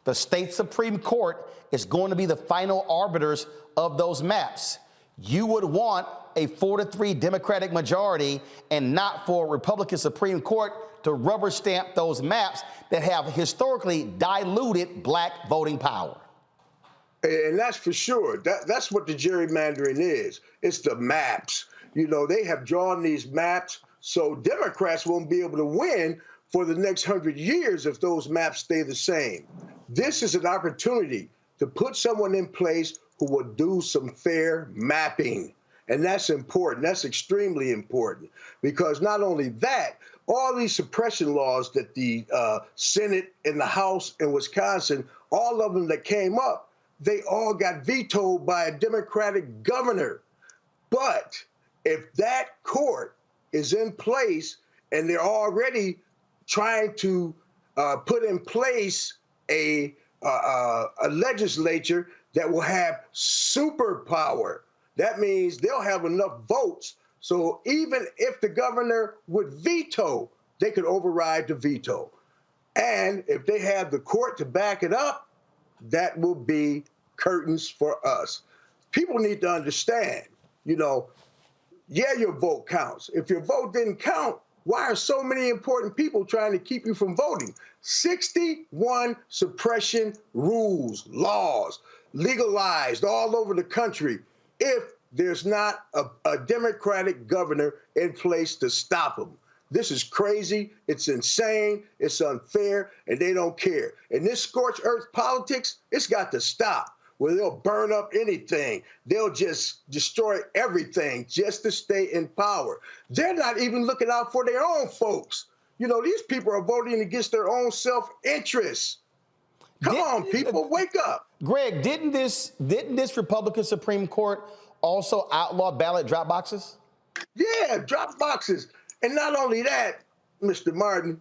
the state Supreme Court is going to be the final arbiters of those maps. You would want a 4-3 Democratic majority and not for a Republican Supreme Court to rubber stamp those maps that have historically diluted black voting power. And that's for sure. That's what the gerrymandering is. It's the maps. You know, they have drawn these maps so Democrats won't be able to win for the next 100 years if those maps stay the same. This is an opportunity to put someone in place who will do some fair mapping. And that's important. That's extremely important, because not only that, all these suppression laws that the Senate and the House in Wisconsin, all of them that came up, they all got vetoed by a Democratic governor. But if that court is in place and they're already trying to put in place a legislature that will have superpower, that means they'll have enough votes. So even if the governor would veto, they could override the veto. And if they have the court to back it up, that will be curtains for us. People need to understand, yeah, your vote counts. If your vote didn't count, why are so many important people trying to keep you from voting? 61 suppression rules, laws, legalized all over the country if there's not a Democratic governor in place to stop them. This is crazy, it's insane, it's unfair, and they don't care. And this scorched earth politics, it's got to stop, where they'll burn up anything. They'll just destroy everything just to stay in power. They're not even looking out for their own folks. These people are voting against their own self-interest. Come on, people, wake up. Greg, didn't this Republican Supreme Court also outlaw ballot drop boxes? Yeah, drop boxes. And not only that, Mr. Martin,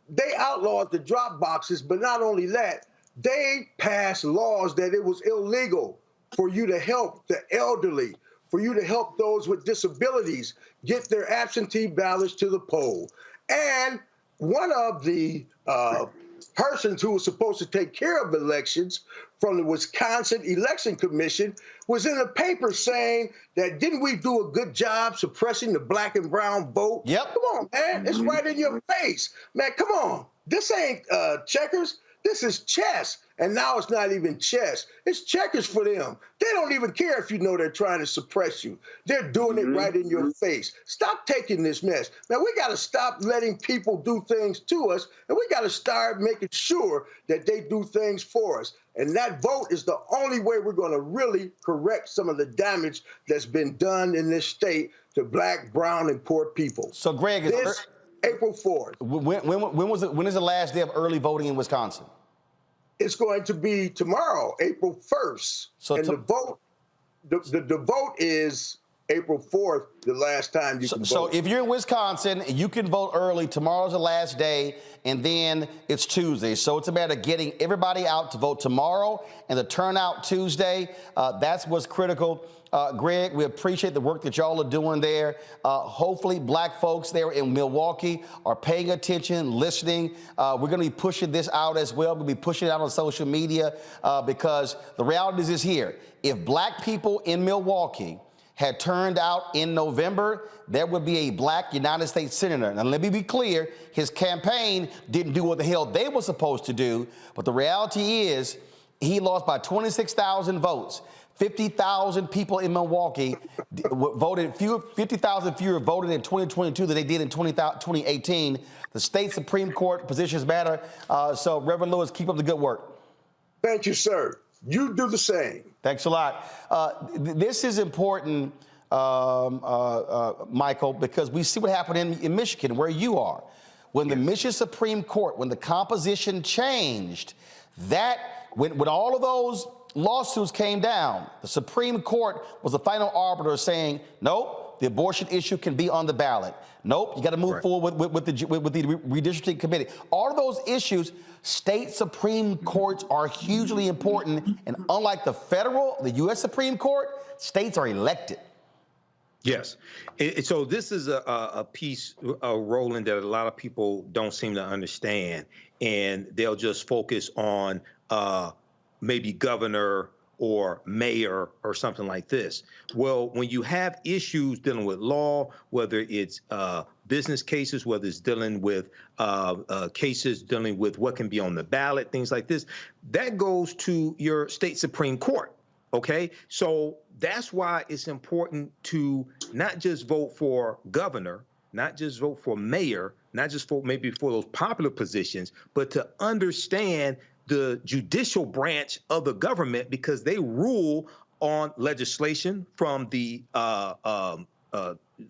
they outlawed the drop boxes, but not only that, they passed laws that it was illegal for you to help the elderly, for you to help those with disabilities get their absentee ballots to the poll. And one of the persons who was supposed to take care of elections from the Wisconsin Election Commission was in the paper saying that didn't we do a good job suppressing the black and brown vote? Yep. Come on, man. It's right in your face. Man, come on. This ain't checkers. This is chess. And now it's not even chess. It's checkers for them. They don't even care if you know they're trying to suppress you. They're doing it right in your face. Stop taking this mess. Now, we got to stop letting people do things to us, and we got to start making sure that they do things for us. And that vote is the only way we're going to really correct some of the damage that's been done in this state to black, brown, and poor people. So, Greg, this April 4th. When is the last day of early voting in Wisconsin? It's going to be tomorrow, April 1st. So and the vote is April 4th, the last time you can vote. So if you're in Wisconsin, you can vote early. Tomorrow's the last day, and then it's Tuesday. So it's a matter of getting everybody out to vote tomorrow and the turnout Tuesday. That's what's critical. Greg, we appreciate the work that y'all are doing there. Hopefully black folks there in Milwaukee are paying attention, listening. We're going to be pushing this out as well. We'll be pushing it out on social media because the reality is here. If black people in Milwaukee had turned out in November, there would be a black United States senator. And let me be clear, his campaign didn't do what the hell they were supposed to do. But the reality is he lost by 26,000 votes. 50,000 people in Milwaukee voted, 50,000 fewer voted in 2022 than they did in 2018. The state Supreme Court positions matter. So, Reverend Lewis, keep up the good work. Thank you, sir. You do the same. Thanks a lot. This is important, Michael, because we see what happened in Michigan, where you are. When the Michigan Supreme Court, when the composition changed, when all of those lawsuits came down, the Supreme Court was the final arbiter saying, nope, the abortion issue can be on the ballot. Nope, you got to move forward with the redistricting committee. All of those issues, state Supreme Courts are hugely important. And unlike the U.S. Supreme Court, states are elected. Yes. So this is a piece, Roland, that a lot of people don't seem to understand. And they'll just focus on maybe governor or mayor or something like this. Well, when you have issues dealing with law, whether it's business cases, whether it's dealing with cases dealing with what can be on the ballot, things like this, that goes to your state Supreme Court. Okay, so that's why it's important to not just vote for governor, not just vote for mayor, not just for maybe for those popular positions, but to understand the judicial branch of the government, because they rule on legislation from the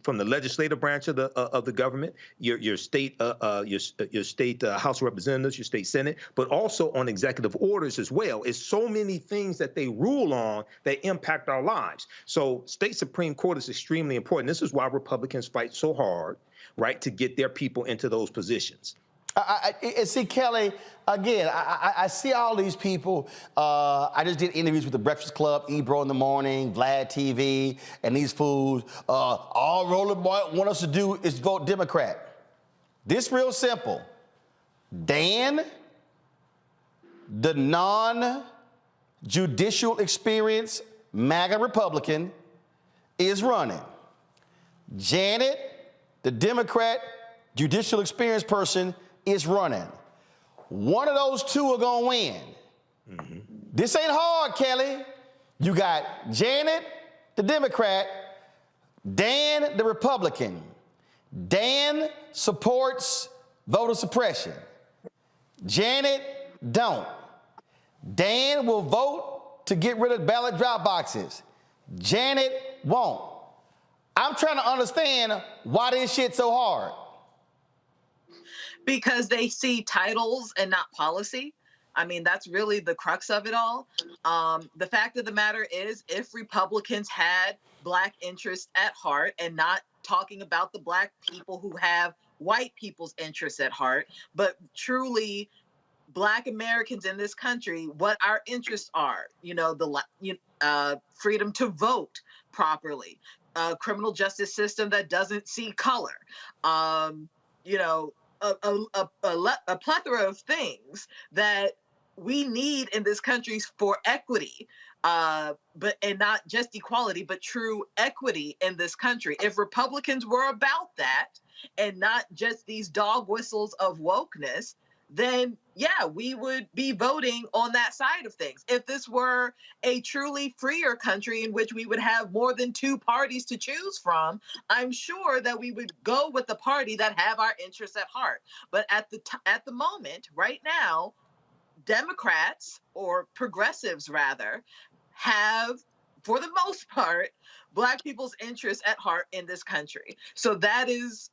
legislative branch of the government, your state House of Representatives, your state Senate, but also on executive orders as well. It's so many things that they rule on that impact our lives. So state Supreme Court is extremely important. This is why Republicans fight so hard, right, to get their people into those positions. See, Kelly, again, I see all these people. I just did interviews with the Breakfast Club, Ebro in the morning, Vlad TV, and these fools. All Roland Martin want us to do is vote Democrat. This real simple. Dan, the non-judicial experience MAGA Republican, is running. Janet, the Democrat judicial experience person, is running. One of those two are gonna win. Mm-hmm. This ain't hard, Kelly. You got Janet, the Democrat, Dan, the Republican. Dan supports voter suppression. Janet don't. Dan will vote to get rid of ballot drop boxes. Janet won't. I'm trying to understand why this shit's so hard. Because they see titles and not policy. I mean, that's really the crux of it all. The fact of the matter is, if Republicans had Black interests at heart and not talking about the Black people who have white people's interests at heart, but truly Black Americans in this country, what our interests are, freedom to vote properly, criminal justice system that doesn't see color, a plethora of things that we need in this country for equity, and not just equality, but true equity in this country. If Republicans were about that and not just these dog whistles of wokeness, then yeah, we would be voting on that side of things. If this were a truly freer country in which we would have more than two parties to choose from, I'm sure that we would go with the party that have our interests at heart. But at the moment, right now, Democrats, or progressives rather, have, for the most part, Black people's interests at heart in this country. So that is,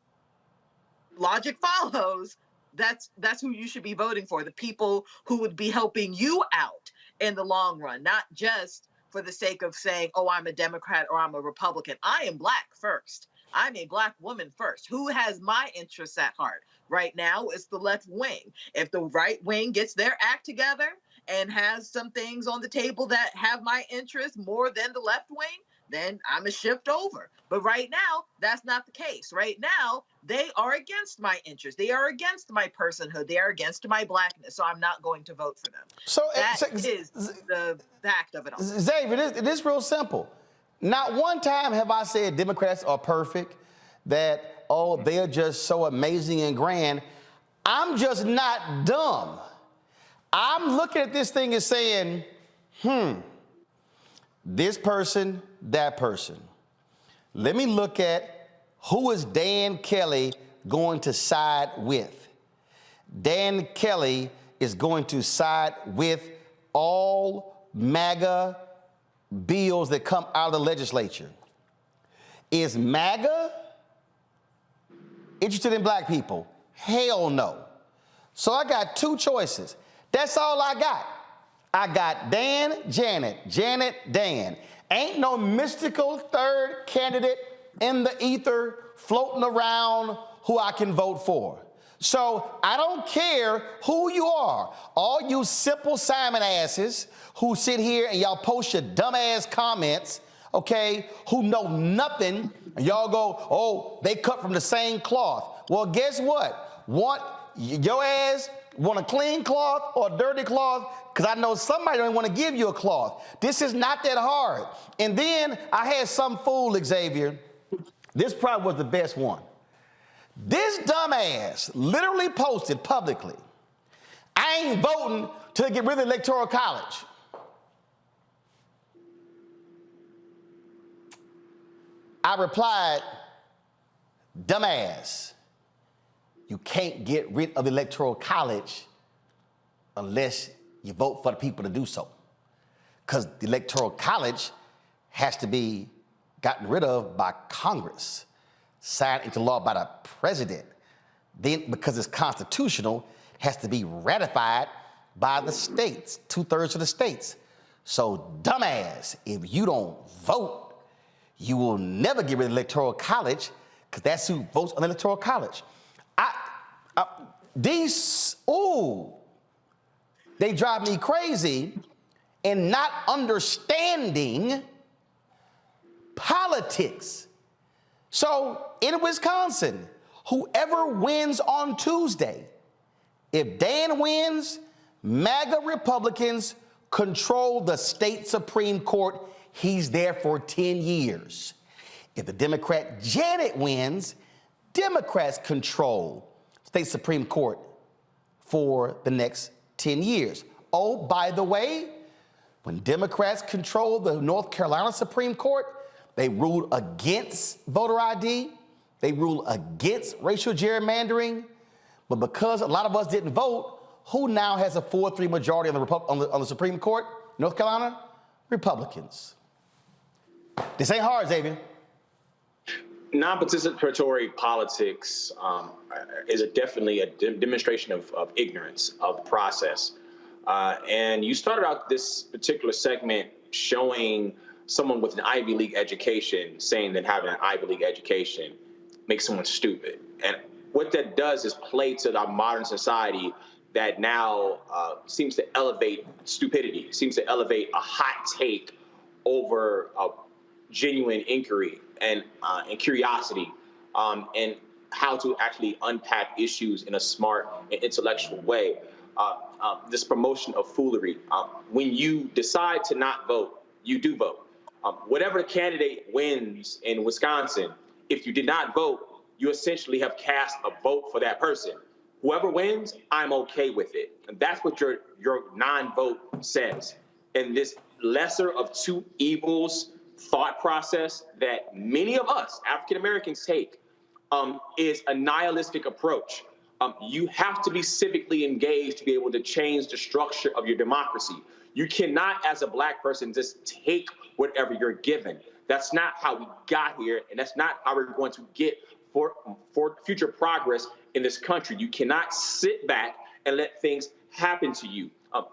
logic follows, that's who you should be voting for, the people who would be helping you out in the long run, not just for the sake of saying, oh, I'm a Democrat or I'm a Republican. I am Black first. I'm a Black woman first. Who has my interests at heart? Right now, it's the left wing. If the right wing gets their act together and has some things on the table that have my interests more than the left wing, then I'm a shift over. But right now, that's not the case. Right now, they are against my interests. They are against my personhood. They are against my Blackness. So I'm not going to vote for them. So that is the fact of it all. Xavier, it is real simple. Not one time have I said Democrats are perfect, that, oh, they're just so amazing and grand. I'm just not dumb. I'm looking at this thing and saying, this person, that person. Let me look at who is Dan Kelly going to side with. Dan Kelly is going to side with all MAGA bills that come out of the legislature. Is MAGA interested in Black people? Hell no. So I got two choices. That's all I got. I got Dan, Janet, Janet, Dan. Ain't no mystical third candidate in the ether floating around who I can vote for. So I don't care who you are. All you simple Simon asses who sit here and y'all post your dumb ass comments, okay, who know nothing, and y'all go, oh, they cut from the same cloth. Well, guess what? Your ass want a clean cloth or a dirty cloth? Because I know somebody don't want to give you a cloth. This is not that hard. And then I had some fool, Xavier. This probably was the best one. This dumbass literally posted publicly, I ain't voting till they get rid of the Electoral College. I replied, dumbass, you can't get rid of the Electoral College unless you vote for the people to do so. Because the Electoral College has to be gotten rid of by Congress, signed into law by the president. Then, because it's constitutional, it has to be ratified by the states, 2/3 of the states. So, dumbass, if you don't vote, you will never get rid of the Electoral College, because that's who votes on the Electoral College. They drive me crazy in not understanding politics. So in Wisconsin, whoever wins on Tuesday, if Dan wins, MAGA Republicans control the state Supreme Court. He's there for 10 years. If the Democrat Janet wins, Democrats control state Supreme Court for the next 10 years. Oh, by the way, when Democrats control the North Carolina Supreme Court, they ruled against voter ID, they ruled against racial gerrymandering, but because a lot of us didn't vote, who now has a 4-3 majority on the Supreme Court? North Carolina? Republicans. This ain't hard, Xavier. Non-participatory politics is definitely a demonstration of ignorance of the process. And you started out this particular segment showing someone with an Ivy League education saying that having an Ivy League education makes someone stupid. And what that does is play to our modern society that now seems to elevate stupidity, seems to elevate a hot take over a genuine inquiry and curiosity, and how to actually unpack issues in a smart and intellectual way. This promotion of foolery. When you decide to not vote, you do vote. Whatever candidate wins in Wisconsin, if you did not vote, you essentially have cast a vote for that person. Whoever wins, I'm okay with it. And that's what your non-vote says. And this lesser of two evils thought process that many of us, African Americans, take is a nihilistic approach. You have to be civically engaged to be able to change the structure of your democracy. You cannot, as a Black person, just take whatever you're given. That's not how we got here, and that's not how we're going to get for future progress in this country. You cannot sit back and let things happen to you.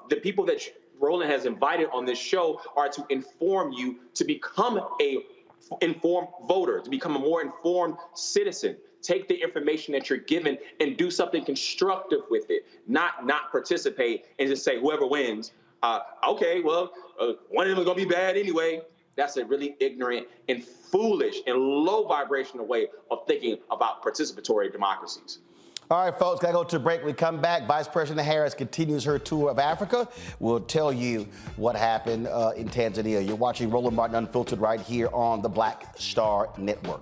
The people that Roland has invited on this show are to inform you to become a informed voter, to become a more informed citizen. Take the information that you're given and do something constructive with it, not participate and just say whoever wins, okay, well, one of them is gonna be bad anyway. That's a really ignorant and foolish and low vibrational way of thinking about participatory democracies. All right, folks, gotta go to a break. When we come back, Vice President Harris continues her tour of Africa. We'll tell you what happened in Tanzania. You're watching Roland Martin Unfiltered right here on the Black Star Network.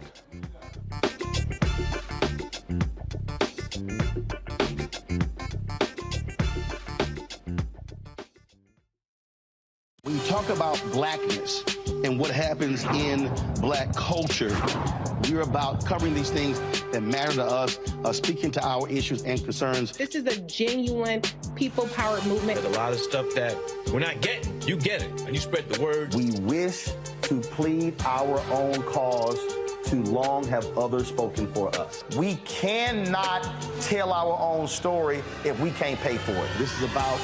When you talk about blackness and what happens in Black culture, we're about covering these things that matter to us, speaking to our issues and concerns. This is a genuine people-powered movement. There's a lot of stuff that we're not getting. You get it, and you spread the word. We wish to plead our own cause. Too long have others spoken for us. We cannot tell our own story if we can't pay for it. This is about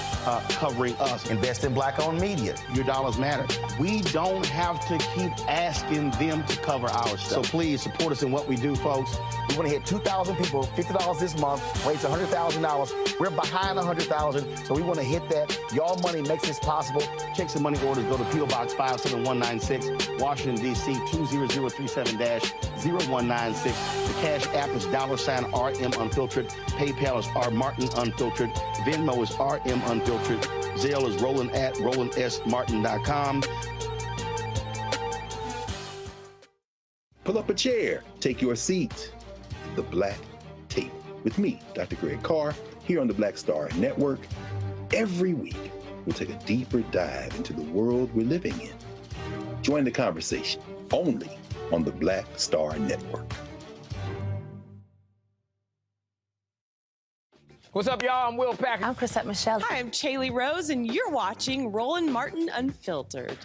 covering us. Invest in Black-owned media. Your dollars matter. We don't have to keep asking them to cover our stuff. So please support us in what we do, folks. We want to hit 2,000 people, $50 this month, raise $100,000. We're behind 100,000, so we want to hit that. Y'all money makes this possible. Check some money orders. Go to P.O. Box 57196, Washington, D.C. 20037-0196. The Cash App is $RM Unfiltered. PayPal is RMartin Unfiltered. Venmo is RM Unfiltered. Zelle is roland@rolandsmartin.com. Pull up a chair, take your seat. The Black Tape with me, Dr. Greg Carr, here on the Black Star Network. Every week, we'll take a deeper dive into the world we're living in. Join the conversation only on the Black Star Network. What's up, y'all? I'm Will Packer. I'm Chrisette Michelle. Hi, I'm Chaley Rose, and you're watching Roland Martin Unfiltered.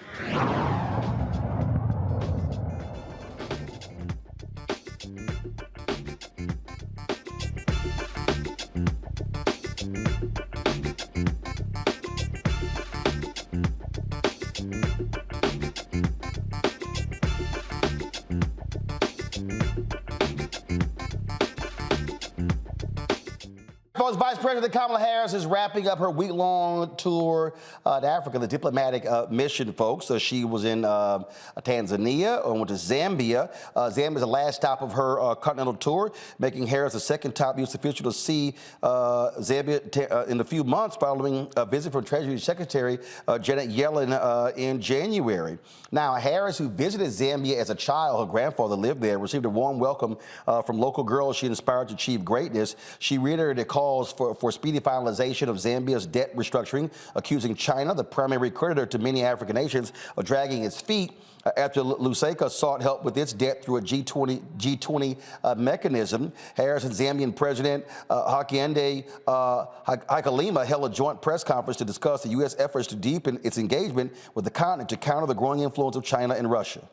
as Vice President Kamala Harris is wrapping up her week-long tour to Africa, the diplomatic mission, folks. So she was in Tanzania and went to Zambia. Zambia is the last stop of her continental tour, making Harris the second top U.S. official to see Zambia in a few months following a visit from Treasury Secretary Janet Yellen in January. Now, Harris, who visited Zambia as a child, her grandfather lived there, received a warm welcome from local girls she inspired to achieve greatness. She reiterated calls for speedy finalization of Zambia's debt restructuring, accusing China, the primary creditor to many African nations, of dragging its feet after Lusaka sought help with its debt through a G20 mechanism. Harris and Zambian President Hakainde Hichilema held a joint press conference to discuss the U.S. efforts to deepen its engagement with the continent to counter the growing influence of China and Russia.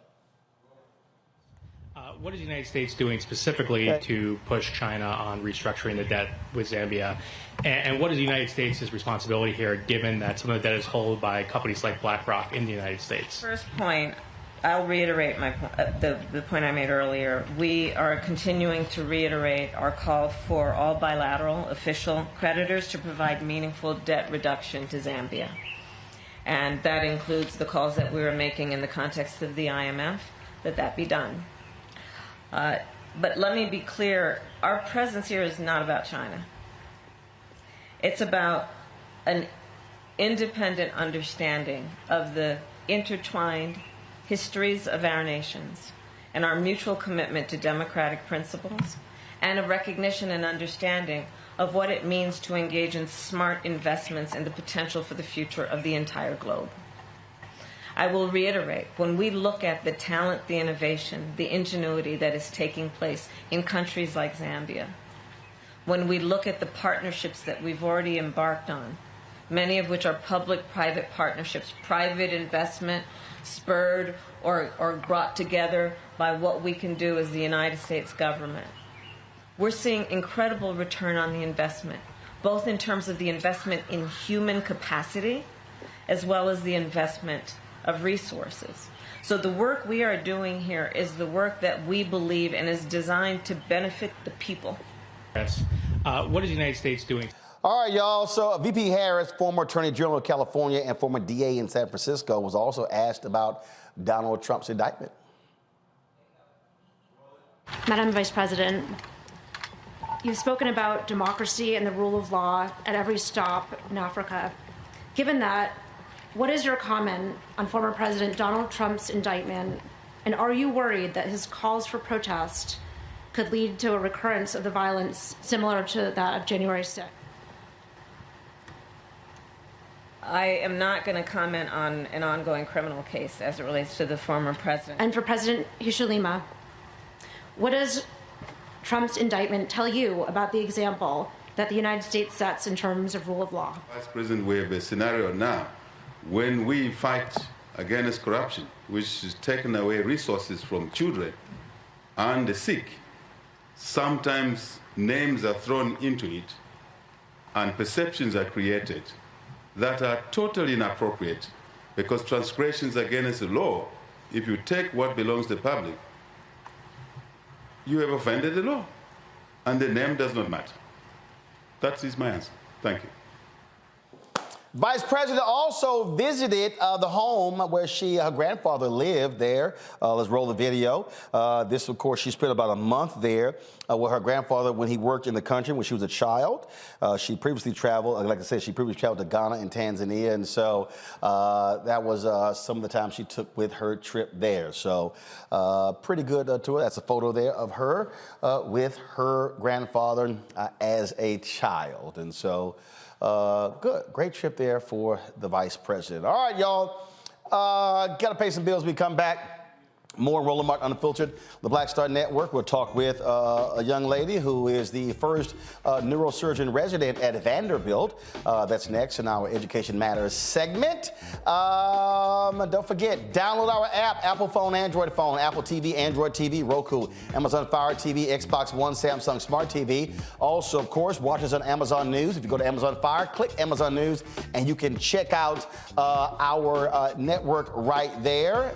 What is the United States doing specifically to push China on restructuring the debt with Zambia? And what is the United States' responsibility here, given that some of the debt is held by companies like BlackRock in the United States? First point, I'll reiterate the point I made earlier. We are continuing to reiterate our call for all bilateral official creditors to provide meaningful debt reduction to Zambia. And that includes the calls that we were making in the context of the IMF, that be done. But let me be clear, our presence here is not about China. It's about an independent understanding of the intertwined histories of our nations and our mutual commitment to democratic principles, and a recognition and understanding of what it means to engage in smart investments in the potential for the future of the entire globe. I will reiterate, when we look at the talent, the innovation, the ingenuity that is taking place in countries like Zambia, when we look at the partnerships that we've already embarked on, many of which are public-private partnerships, private investment spurred or brought together by what we can do as the United States government, we're seeing incredible return on the investment, both in terms of the investment in human capacity as well as the investment of resources. So the work we are doing here is the work that we believe and is designed to benefit the people. Yes. What is the United States doing? All right, y'all. So VP Harris, former Attorney General of California and former DA in San Francisco, was also asked about Donald Trump's indictment. Madam Vice President, you've spoken about democracy and the rule of law at every stop in Africa. Given that, what is your comment on former President Donald Trump's indictment, and are you worried that his calls for protest could lead to a recurrence of the violence similar to that of January 6th? I am not going to comment on an ongoing criminal case as it relates to the former president. And for President Hichilema, what does Trump's indictment tell you about the example that the United States sets in terms of rule of law? Vice President, we have a scenario now when we fight against corruption, which is taking away resources from children and the sick. Sometimes names are thrown into it and perceptions are created that are totally inappropriate, because transgressions against the law, if you take what belongs to the public, you have offended the law, and the name does not matter. That is my answer. Thank you. Vice President also visited the home where her grandfather lived there. Let's roll the video. This, of course, she spent about a month there with her grandfather when he worked in the country when she was a child. She previously traveled, like I said, she previously traveled to Ghana and Tanzania, and so that was some of the time she took with her trip there. So pretty good tour. That's a photo there of her with her grandfather as a child, and so good. Great trip there for the Vice President. All right, y'all. Got to pay some bills when we come back. More Roland Martin Unfiltered, the Black Star Network. We'll talk with a young lady who is the first neurosurgeon resident at Vanderbilt. That's next in our Education Matters segment. Don't forget, download our app, Apple phone, Android phone, Apple TV, Android TV, Roku, Amazon Fire TV, Xbox One, Samsung Smart TV. Also, of course, watch us on Amazon News. If you go to Amazon Fire, click Amazon News, and you can check out our network right there.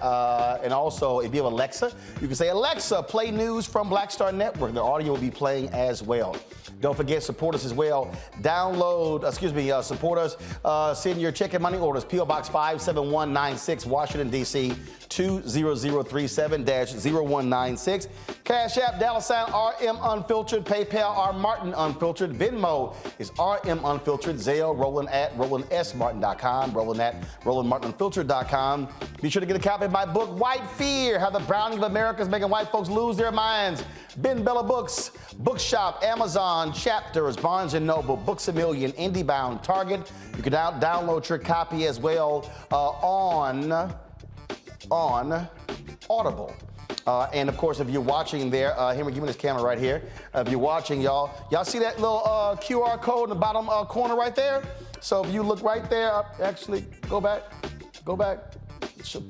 And also, If you have Alexa, you can say, Alexa, play news from Black Star Network. The audio will be playing as well. Don't forget, support us as well. Support us. Send your check and money orders. P.O. Box 57196, Washington, D.C., 20037-0196. Cash App, $RM Unfiltered. PayPal, R Martin Unfiltered. Venmo is RM Unfiltered. Zelle, Roland at RolandSMartin.com. Roland at RolandMartinUnfiltered.com. Be sure to get a copy of my book, White Fear, How the Browning of America is Making White Folks Lose Their Minds. Ben Bella Books, Bookshop, Amazon, Chapters, Barnes & Noble, Books A Million, IndieBound, Target. You can download your copy as well on Audible. And of course, if you're watching there, Henry, give me this camera right here. If you're watching, y'all see that little QR code in the bottom corner right there? So if you look right there, actually, go back. Pull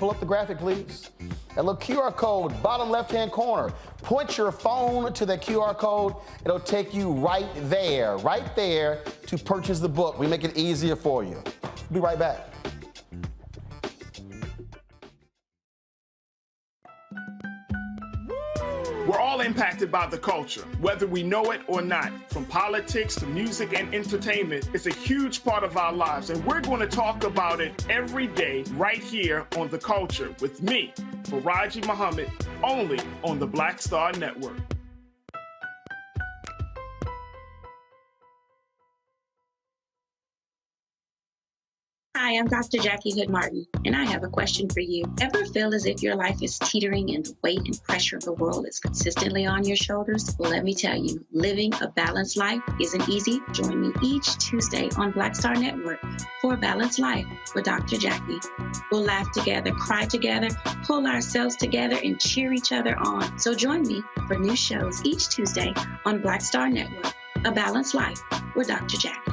up the graphic, please. That little QR code, bottom left-hand corner. Point your phone to that QR code. It'll take you right there to purchase the book. We make it easier for you. Be right back. We're all impacted by the culture, whether we know it or not. From politics to music and entertainment, it's a huge part of our lives, and we're going to talk about it every day right here on The Culture with me, Faraji Muhammad, only on the Black Star Network. Hi, I'm Dr. Jackie Hood Martin, and I have a question for you. Ever feel as if your life is teetering and the weight and pressure of the world is consistently on your shoulders? Well, let me tell you, living a balanced life isn't easy. Join me each Tuesday on Black Star Network for A Balanced Life with Dr. Jackie. We'll laugh together, cry together, pull ourselves together, and cheer each other on. So join me for new shows each Tuesday on Black Star Network, A Balanced Life with Dr. Jackie.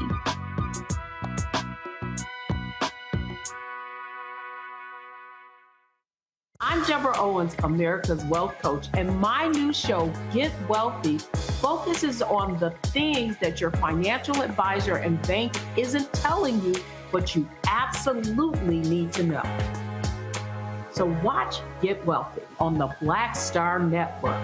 I'm Deborah Owens, America's Wealth Coach, and my new show, Get Wealthy, focuses on the things that your financial advisor and bank isn't telling you, but you absolutely need to know. So watch Get Wealthy on the Black Star Network.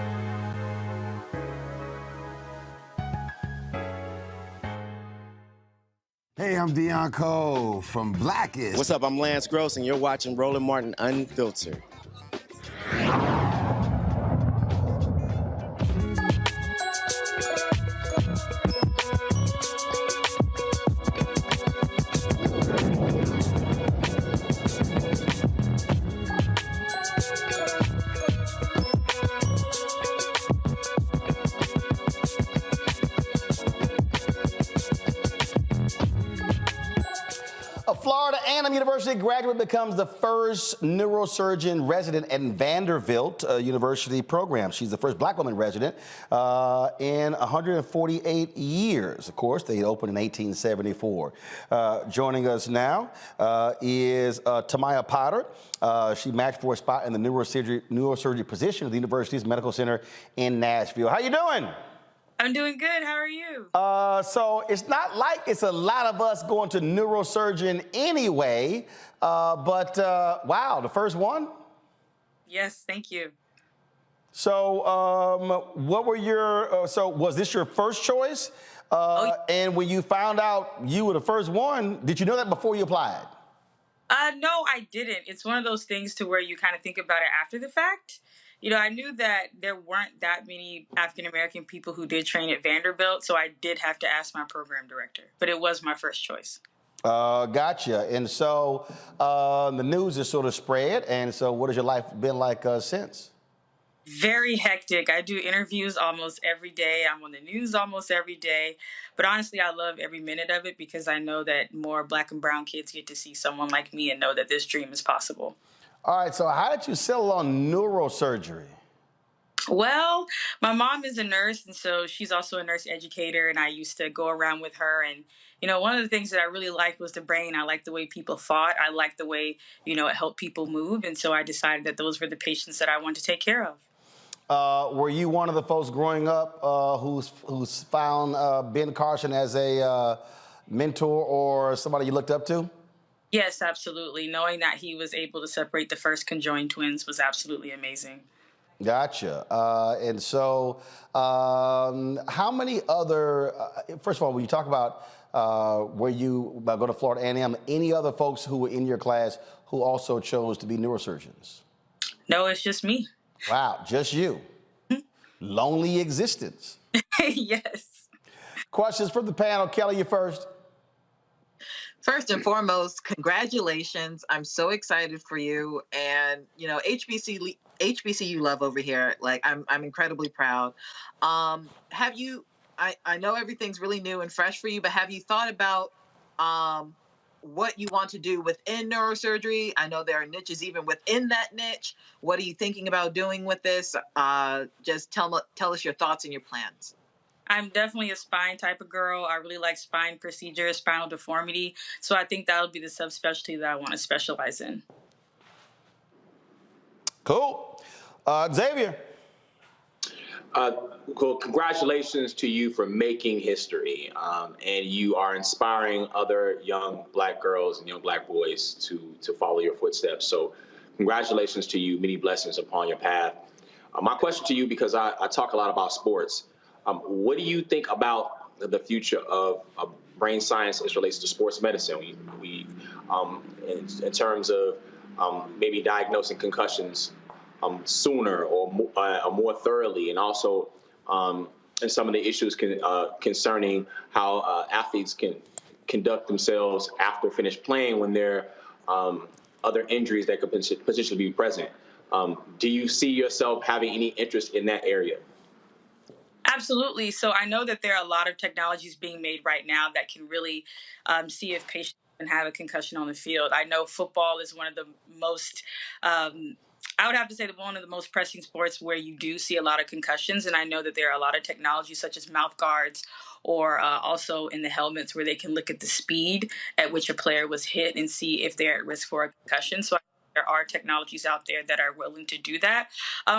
Hey, I'm Deion Cole from Blackest. What's up? I'm Lance Gross, and you're watching Roland Martin Unfiltered. A Florida A&M University graduate becomes the first neurosurgeon resident in Vanderbilt University program. She's the first black woman resident in 148 years. Of course, they opened in 1874. Joining us now is Tamaya Potter. She matched for a spot in the neurosurgery position at the university's medical center in Nashville. How you doing? I'm doing good. How are you? So it's not like it's a lot of us going to neurosurgeon anyway, but wow, the first one? Yes, thank you. So what were your, so was this your first choice? And when you found out you were the first one, did you know that before you applied? No, I didn't. It's one of those things to where you kind of think about it after the fact. You know, I knew that there weren't that many African-American people who did train at Vanderbilt, so I did have to ask my program director, but it was my first choice. Gotcha. And so the news is sort of spread, and so what has your life been like since? Very hectic. I do interviews almost every day. I'm on the news almost every day. But honestly, I love every minute of it because I know that more black and brown kids get to see someone like me and know that this dream is possible. All right, so how did you settle on neurosurgery? Well, my mom is a nurse, and so she's also a nurse educator, and I used to go around with her. And, you know, one of the things that I really liked was the brain. I liked the way people thought. I liked the way, you know, it helped people move. And so I decided that those were the patients that I wanted to take care of. Were you one of the folks growing up who's found Ben Carson as a mentor or somebody you looked up to? Yes, absolutely. Knowing that he was able to separate the first conjoined twins was absolutely amazing. Gotcha. And so, how many other? First of all, when you talk about where you go to Florida A&M, any other folks who were in your class who also chose to be neurosurgeons? No, it's just me. Wow, just you. Lonely existence. Yes. Questions from the panel. Kelly, you first. First and foremost, congratulations. I'm so excited for you. And, you know, HBCU love over here. Like, I'm incredibly proud. Have you, I know everything's really new and fresh for you, but have you thought about what you want to do within neurosurgery? I know there are niches even within that niche. What are you thinking about doing with this? Just tell us your thoughts and your plans. I'm definitely a spine type of girl. I really like spine procedures, spinal deformity. So I think that would be the subspecialty that I want to specialize in. Cool. Xavier. Well, congratulations to you for making history. And you are inspiring other young Black girls and young Black boys to follow your footsteps. So congratulations to you. Many blessings upon your path. My question to you, because I talk a lot about sports, what do you think about the future of brain science as relates to sports medicine? In terms of maybe diagnosing concussions sooner or more thoroughly, and also and some of the issues concerning how athletes can conduct themselves after finished playing when there are other injuries that could potentially be present. Do you see yourself having any interest in that area? Absolutely. So I know that there are a lot of technologies being made right now that can really see if patients can have a concussion on the field. I know football is one of the most, I would have to say that one of the most pressing sports where you do see a lot of concussions. And I know that there are a lot of technologies such as mouth guards or also in the helmets where they can look at the speed at which a player was hit and see if they're at risk for a concussion. So there are technologies out there that are willing to do that.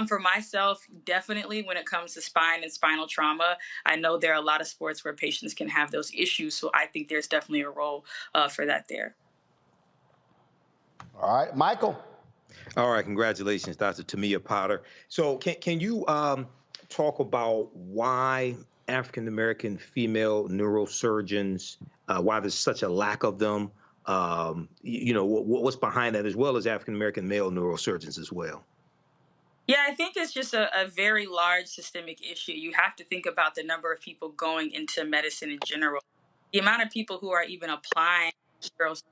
For myself, definitely when it comes to spine and spinal trauma, I know there are a lot of sports where patients can have those issues. So I think there's definitely a role for that there. All right, Michael. All right, congratulations, Dr. Tamia Potter. So can you talk about why African-American female neurosurgeons, why there's such a lack of them? What's behind that, as well as African-American male neurosurgeons as well? Yeah, I think it's just a very large systemic issue. You have to think about the number of people going into medicine in general. The amount of people who are even applying neurosurgery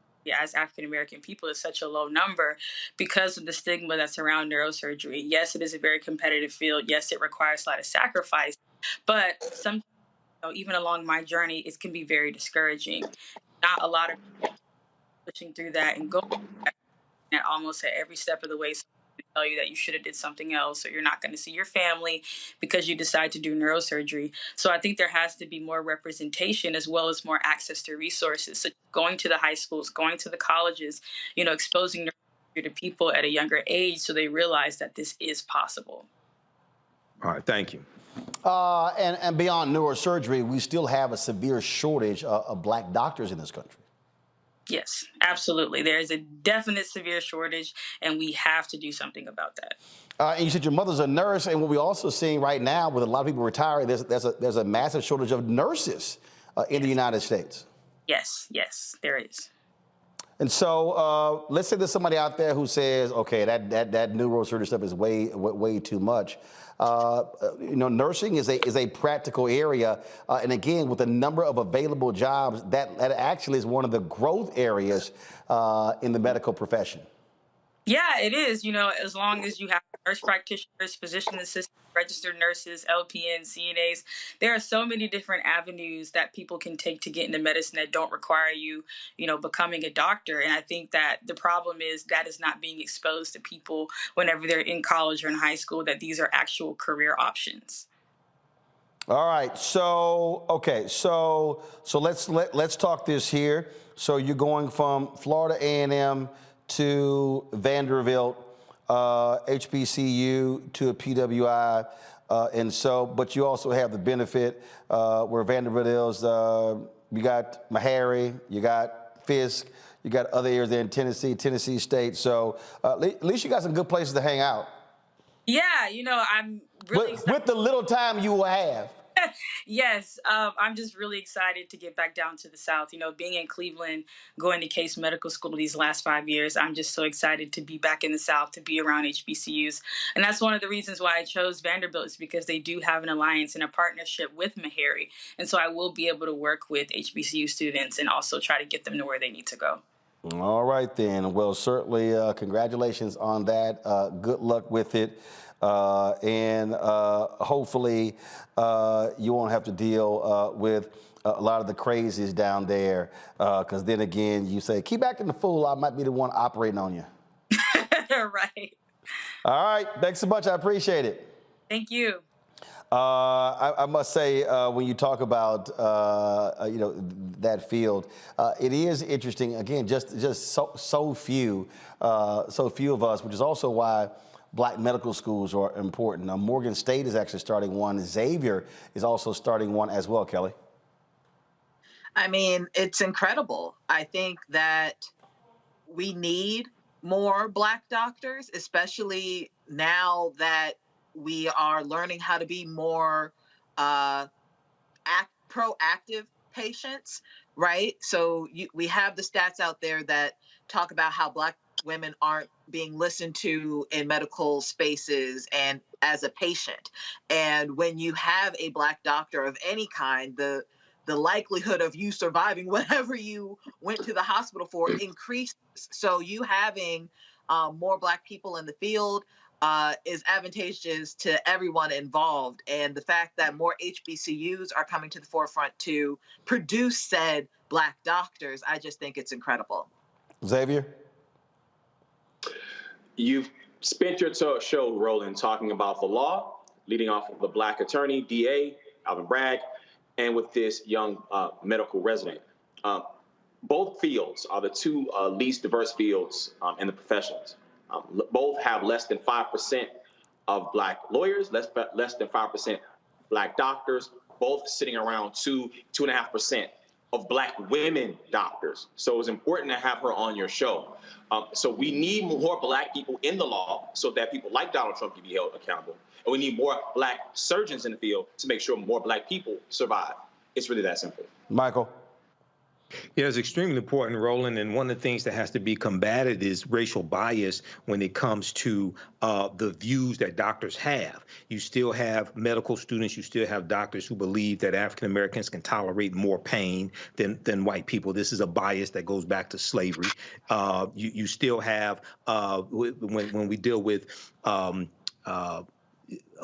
as African-American people is such a low number because of the stigma that's around neurosurgery. Yes, it is a very competitive field. Yes, it requires a lot of sacrifice. But sometimes, even along my journey, it can be very discouraging. Not a lot of people pushing through that and going at almost at every step of the way. Tell you that you should have did something else, or you're not going to see your family because you decide to do neurosurgery. So I think there has to be more representation as well as more access to resources. So going to the high schools, going to the colleges, exposing neurosurgery to people at a younger age so they realize that this is possible. All right, thank you. And beyond neurosurgery, we still have a severe shortage of Black doctors in this country. Yes, absolutely. There is a definite severe shortage, and we have to do something about that. And you said your mother's a nurse, and what we're also seeing right now, with a lot of people retiring, there's a massive shortage of nurses in the United States. Yes, there is. And so let's say there's somebody out there who says, okay, that neurosurgery stuff is way too much. Nursing is a practical area, and again, with the number of available jobs, that actually is one of the growth areas in the medical profession. Yeah, it is. As long as you have nurse practitioners, physician assistants, registered nurses, LPNs, CNAs, there are so many different avenues that people can take to get into medicine that don't require you, becoming a doctor. And I think that the problem is that is not being exposed to people whenever they're in college or in high school, that these are actual career options. All right. So let's talk this here. So you're going from Florida A&M to Vanderbilt, HBCU to a PWI, but you also have the benefit where Vanderbilt is. You got Meharry, you got Fisk, You got other areas there in Tennessee State. So at least you got some good places to hang out. Yeah, I'm really excited. With the little time you will have. Yes, I'm just really excited to get back down to the South. Being in Cleveland, going to Case Medical School these last 5 years, I'm just so excited to be back in the South, to be around HBCUs. And that's one of the reasons why I chose Vanderbilt, is because they do have an alliance and a partnership with Meharry. And so I will be able to work with HBCU students and also try to get them to where they need to go. All right, then. Well, certainly congratulations on that. Good luck with it. And hopefully you won't have to deal with a lot of the crazies down there, because then again, you say, keep acting the fool, I might be the one operating on you. Right. All right. Thanks so much. I appreciate it. Thank you. I must say, when you talk about, that field, it is interesting. Again, just so few of us, which is also why Black medical schools are important. Now, Morgan State is actually starting one. Xavier is also starting one as well, Kelly. I mean, it's incredible. I think that we need more Black doctors, especially now that we are learning how to be more proactive patients, right? So we have the stats out there that talk about how Black women aren't being listened to in medical spaces and as a patient. And when you have a Black doctor of any kind, the likelihood of you surviving whatever you went to the hospital for increases. So you having more Black people in the field is advantageous to everyone involved. And the fact that more HBCUs are coming to the forefront to produce said Black doctors, I just think it's incredible. Xavier? You've spent your show, Roland, talking about the law, leading off with the Black attorney, DA, Alvin Bragg, and with this young medical resident. Both fields are the two least diverse fields in the professions. Both have less than 5% of Black lawyers, less than 5% Black doctors, both sitting around 2.5% of Black women doctors. So it's important to have her on your show. So we need more Black people in the law so that people like Donald Trump can be held accountable. And we need more Black surgeons in the field to make sure more Black people survive. It's really that simple. Michael? Yeah, it's extremely important, Roland, and one of the things that has to be combated is racial bias when it comes to the views that doctors have. You still have medical students, you still have doctors who believe that African Americans can tolerate more pain than white people. This is a bias that goes back to slavery. You still have, when we deal with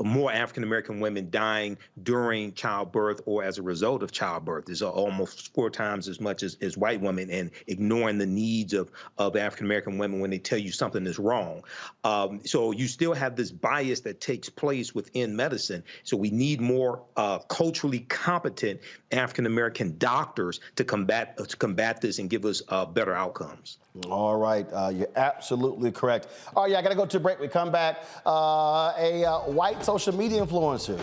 more African-American women dying during childbirth or as a result of childbirth. There's almost 4 times as much as white women, and ignoring the needs of African-American women when they tell you something is wrong. So you still have this bias that takes place within medicine. So we need more culturally competent African-American doctors to combat this and give us better outcomes. All right, you're absolutely correct. All right, I got to go to a break. We come back. A white social media influencer,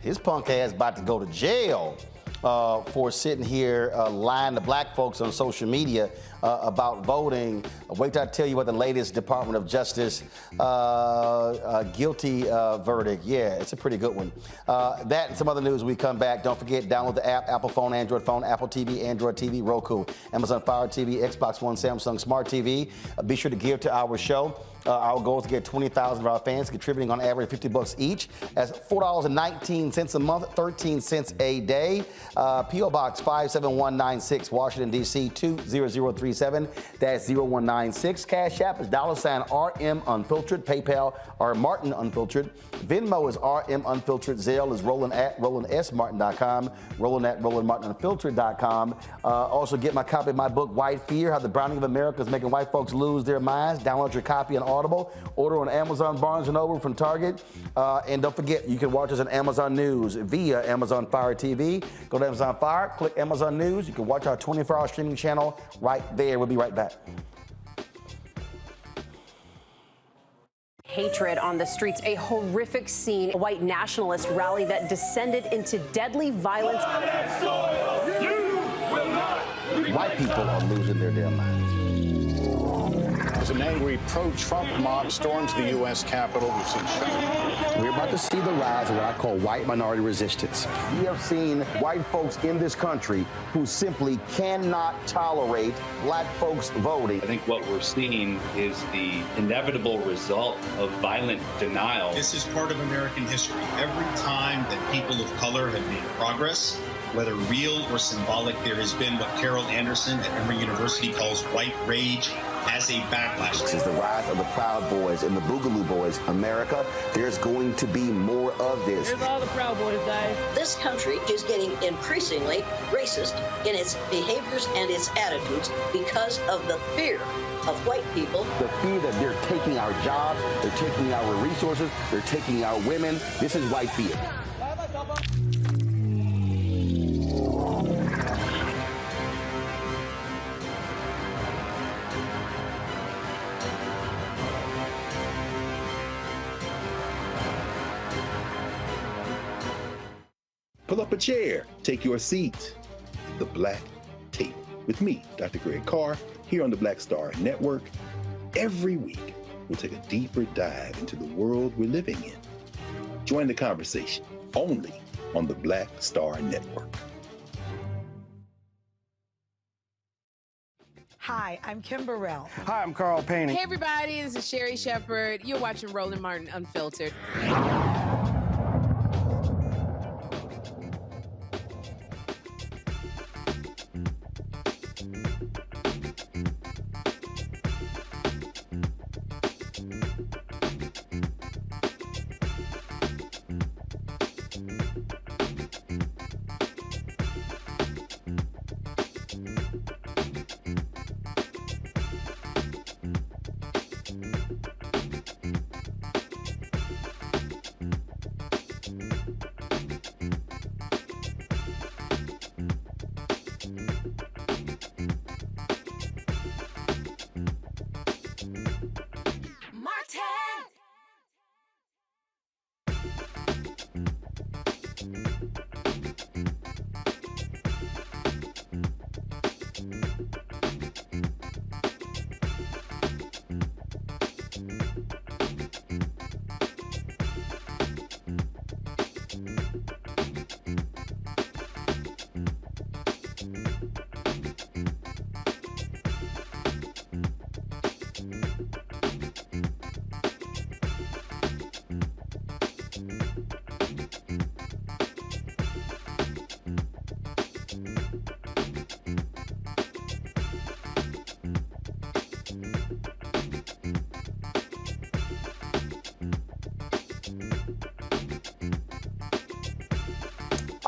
his punk ass about to go to jail for sitting here lying to Black folks on social media about voting. Wait till I tell you about the latest Department of Justice guilty verdict. Yeah, it's a pretty good one. That and some other news when we come back. Don't forget, download the app, Apple phone, Android phone, Apple TV, Android TV, Roku, Amazon Fire TV, Xbox One, Samsung Smart TV. Be sure to give to our show. Our goal is to get 20,000 of our fans contributing on average $50 each. That's $4.19 a month, 13 cents a day. P.O. Box 57196, Washington, D.C. 20037. That's 0196. Cash App is $RM Unfiltered. PayPal are Martin Unfiltered. Venmo is RM Unfiltered. Zelle is Roland at RolandSMartin.com. Roland at RolandMartinUnfiltered.com. Also get my copy of my book, White Fear, How the Browning of America is Making White Folks Lose Their Minds. Download your copy on Audible. Order on Amazon, Barnes & Noble, from Target. And don't forget, you can watch us on Amazon News via Amazon Fire TV. Go to Amazon Fire, click Amazon News. You can watch our 24-hour streaming channel right there. We'll be right back. Hatred on the streets, a horrific scene, a white nationalist rally that descended into deadly violence. You will not white people are losing their damn minds. As an angry pro-Trump mob storms the U.S. Capitol, we've seen shooting. We're about to see the rise of what I call white minority resistance. We have seen white folks in this country who simply cannot tolerate black folks voting. I think what we're seeing is the inevitable result of violent denial. This is part of American history. Every time that people of color have made progress, whether real or symbolic, there has been what Carol Anderson at Emory University calls white rage as a backlash. This is the rise of the Proud Boys and the Boogaloo Boys. America, there's going to be more of this. Here's all the Proud Boys, guys. This country is getting increasingly racist in its behaviors and its attitudes because of the fear of white people. The fear that they're taking our jobs, they're taking our resources, they're taking our women. This is white fear. Pull up a chair, take your seat. The Black Tape with me, Dr. Greg Carr, here on the Black Star Network. Every week, we'll take a deeper dive into the world we're living in. Join the conversation only on the Black Star Network. Hi, I'm Kim Burrell. Hi, I'm Carl Payne. Hey, everybody, this is Sherry Shepherd. You're watching Roland Martin Unfiltered.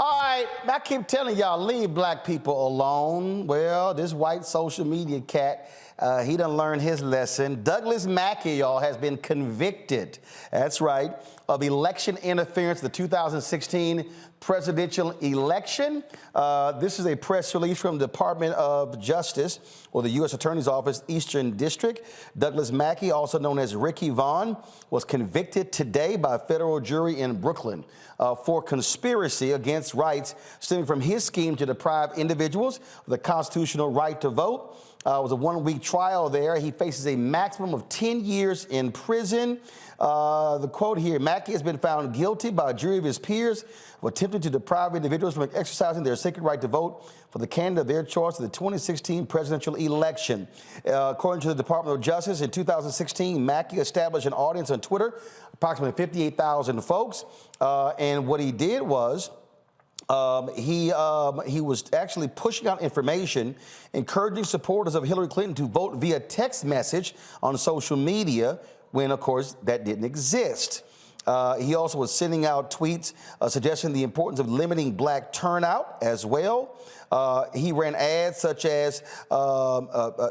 All right, I keep telling y'all, leave black people alone. Well, this white social media cat, he done learned his lesson. Douglas Mackey, y'all, has been convicted, that's right, of election interference in the 2016 presidential election. This is a press release from the Department of Justice, or the U.S. Attorney's Office, Eastern District. Douglas Mackey, also known as Ricky Vaughn, was convicted today by a federal jury in Brooklyn for conspiracy against rights stemming from his scheme to deprive individuals of the constitutional right to vote. It was a one-week trial there. He faces a maximum of 10 years in prison. The quote here, Mackey has been found guilty by a jury of his peers of attempting to deprive individuals from exercising their sacred right to vote for the candidate of their choice in the 2016 presidential election. According to the Department of Justice, in 2016, Mackey established an audience on Twitter, approximately 58,000 folks, and what he did was he was actually pushing out information, encouraging supporters of Hillary Clinton to vote via text message on social media, when, of course, that didn't exist. He also was sending out tweets suggesting the importance of limiting black turnout as well. He ran ads such as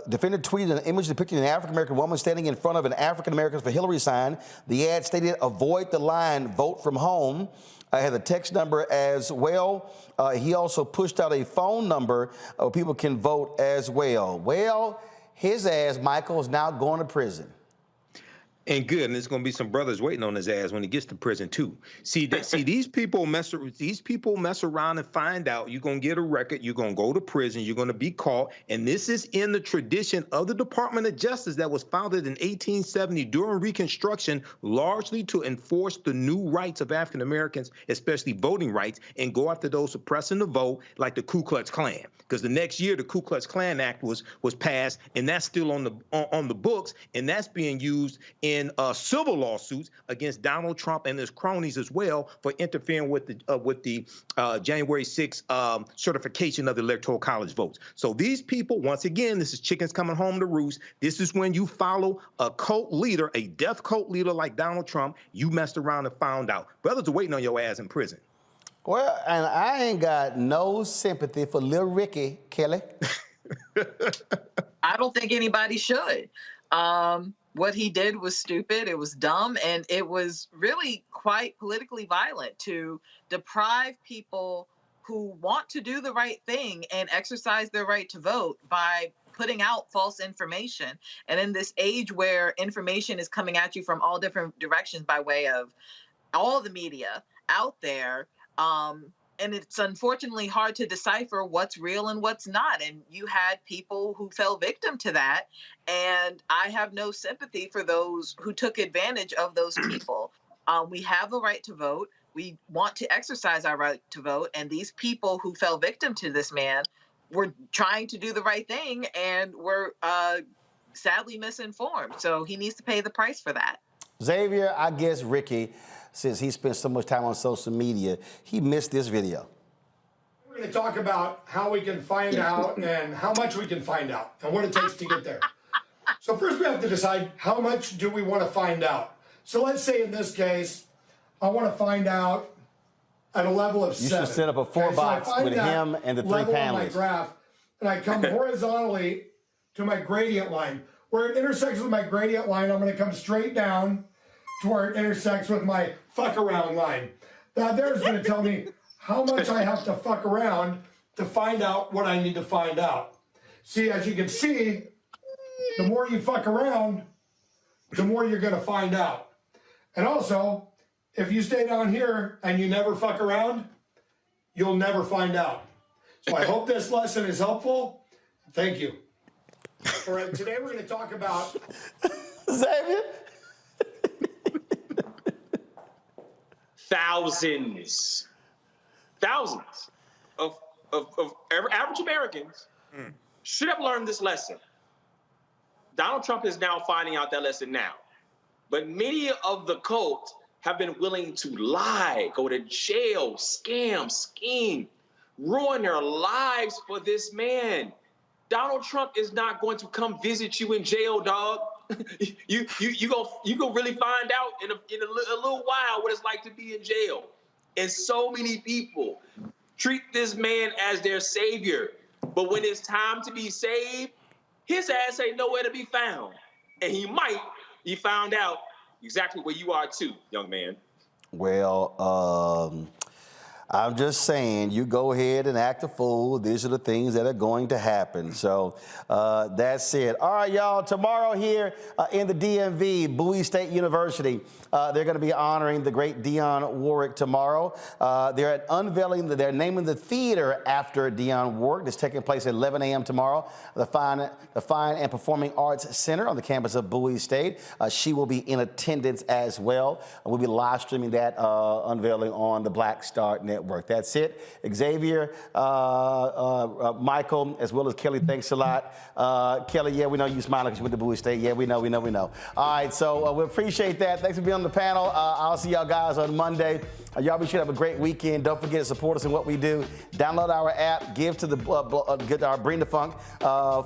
defendant tweeted an image depicting an African-American woman standing in front of an African-Americans for Hillary sign. The ad stated, "Avoid the line, vote from home." I had the text number as well. He also pushed out a phone number where people can vote as well. Well, his ass, Michael, is now going to prison. And good, and there's going to be some brothers waiting on his ass when he gets to prison too. See, these people mess around and find out. You're going to get a record. You're going to go to prison. You're going to be caught. And this is in the tradition of the Department of Justice that was founded in 1870 during Reconstruction, largely to enforce the new rights of African Americans, especially voting rights, and go after those suppressing the vote, like the Ku Klux Klan. Because the next year, the Ku Klux Klan Act was passed, and that's still on the books, and that's being used in civil lawsuits against Donald Trump and his cronies as well for interfering with the January 6th certification of the Electoral College votes. So these people, once again, this is chickens coming home to roost. This is when you follow a cult leader, a death cult leader like Donald Trump. You messed around and found out. Brothers are waiting on your ass in prison. Well, and I ain't got no sympathy for Lil Ricky, Kelly. I don't think anybody should. What he did was stupid, it was dumb, and it was really quite politically violent to deprive people who want to do the right thing and exercise their right to vote by putting out false information. And in this age where information is coming at you from all different directions by way of all the media out there, and it's unfortunately hard to decipher what's real and what's not. And you had people who fell victim to that. And I have no sympathy for those who took advantage of those people. We have a right to vote. We want to exercise our right to vote. And these people who fell victim to this man were trying to do the right thing and were sadly misinformed. So he needs to pay the price for that. Xavier, I guess Ricky, since he spent so much time on social media, he missed this video. We're going to talk about how we can find out and how much we can find out and what it takes to get there. So first we have to decide how much do we want to find out. So let's say in this case, I want to find out at a level of 7. You should set up a 4-box with him and the 3 level panelists. On my graph, and I come horizontally to my gradient line. Where it intersects with my gradient line, I'm going to come straight down to where it intersects with my fuck around line. Now there's going to tell me how much I have to fuck around to find out what I need to find out. See, as you can see, the more you fuck around, the more you're going to find out. And also, if you stay down here and you never fuck around, you'll never find out. So I hope this lesson is helpful. Thank you. All right, today we're going to talk about... Xavier? Thousands of average Americans should have learned this lesson. Donald Trump is now finding out that lesson now. But many of the cult have been willing to lie, go to jail, scam, scheme, ruin their lives for this man. Donald Trump is not going to come visit you in jail, dog. You go really find out in a little while what it's like to be in jail. And so many people treat this man as their savior. But when it's time to be saved, his ass ain't nowhere to be found. And he might be found out exactly where you are too, young man. Well, I'm just saying, you go ahead and act a fool. These are the things that are going to happen. So that's it. All right, y'all. Tomorrow here in the DMV, Bowie State University, they're going to be honoring the great Dionne Warwick tomorrow. They're unveiling, they're naming the theater after Dionne Warwick. It's taking place at 11 a.m. tomorrow. The Fine and Performing Arts Center on the campus of Bowie State. She will be in attendance as well. We'll be live streaming that unveiling on the Black Star Network. That's it. Xavier, Michael, as well as Kelly, thanks a lot. Kelly, yeah, we know you smiling because you went to Bowie State. Yeah, we know. All right, so we appreciate that. Thanks for being on the panel. I'll see y'all guys on Monday. Y'all be sure to have a great weekend. Don't forget to support us in what we do. Download our app. Give to the Bring the Funk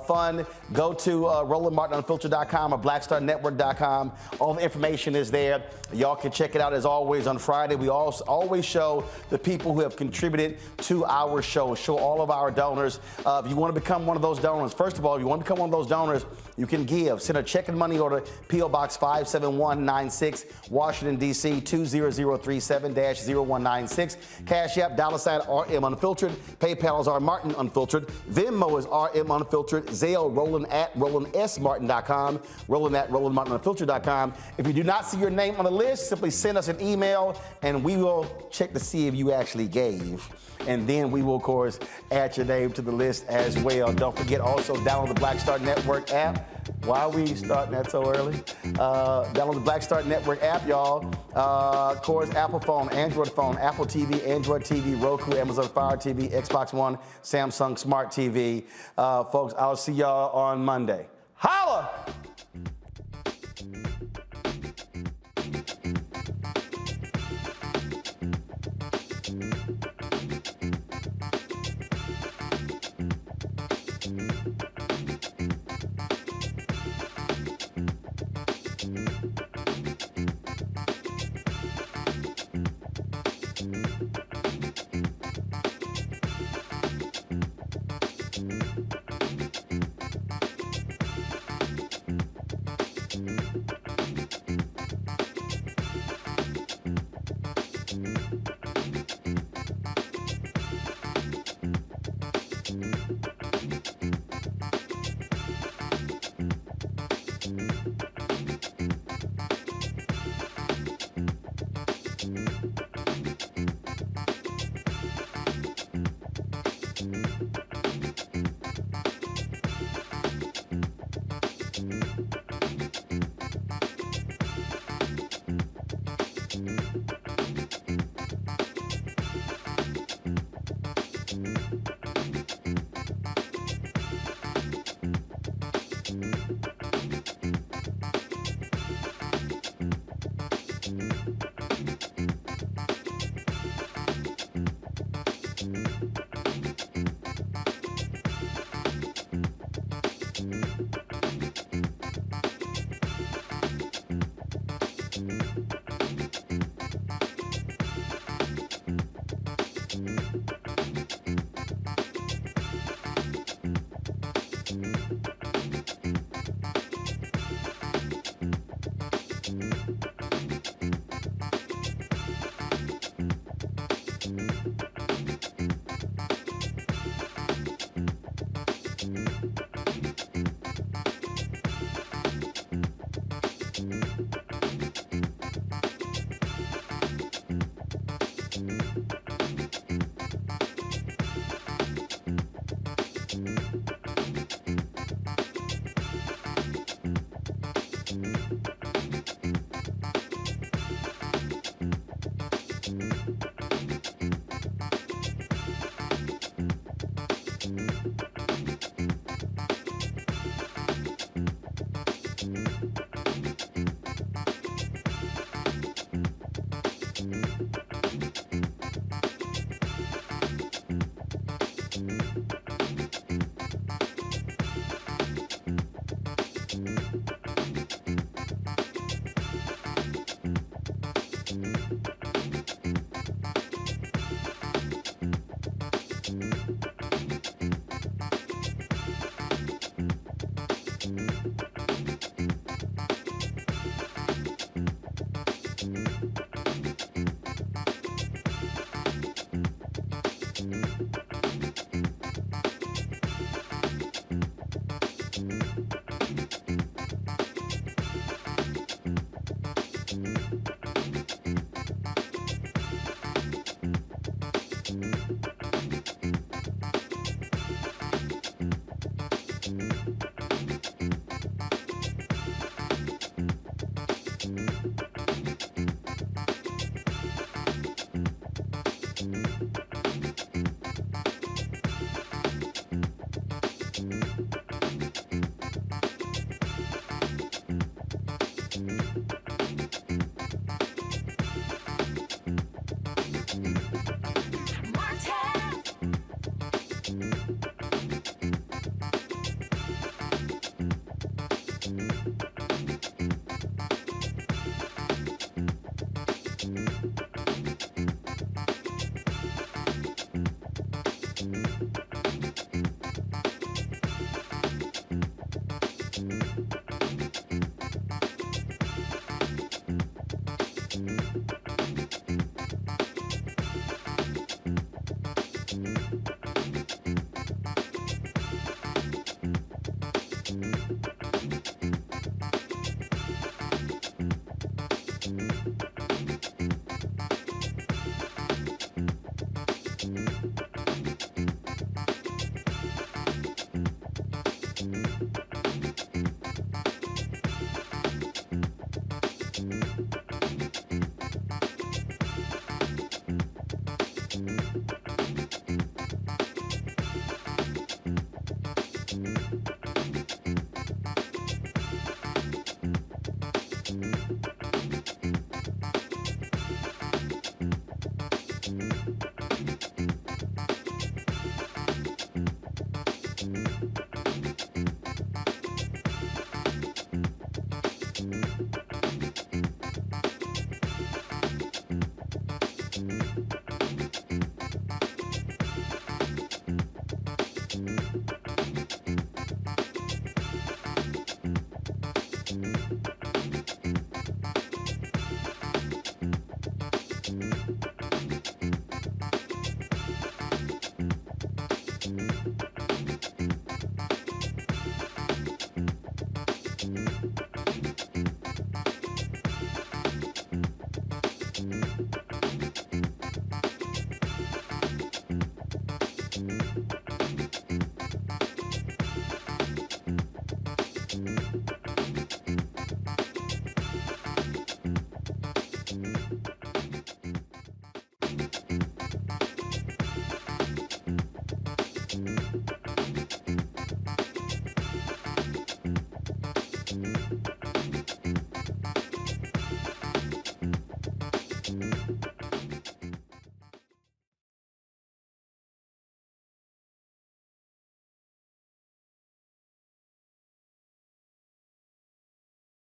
Fund. Go to RolandMartinUnfiltered.com or BlackStarNetwork.com. All the information is there. Y'all can check it out as always on Friday. We always show the people people who have contributed to our show all of our donors. If you want to become one of those donors, first of all, if you want to become one of those donors, you can give. Send a check and money order, P.O. Box 57196, Washington, D.C. 20037-0196. Cash App, $RM Unfiltered. PayPal is R Martin Unfiltered. Venmo is RM Unfiltered. Zelle, Roland at RolandSMartin.com. Roland at RolandMartinUnfiltered.com. If you do not see your name on the list, simply send us an email and we will check to see if you actually gave. And then we will, of course, add your name to the list as well. Don't forget also download the Black Star Network app. Why are we starting that so early? Download the Black Star Network app, y'all. Of course, Apple phone, Android phone, Apple TV, Android TV, Roku, Amazon Fire TV, Xbox One, Samsung Smart TV. Folks, I'll see y'all on Monday. Holla!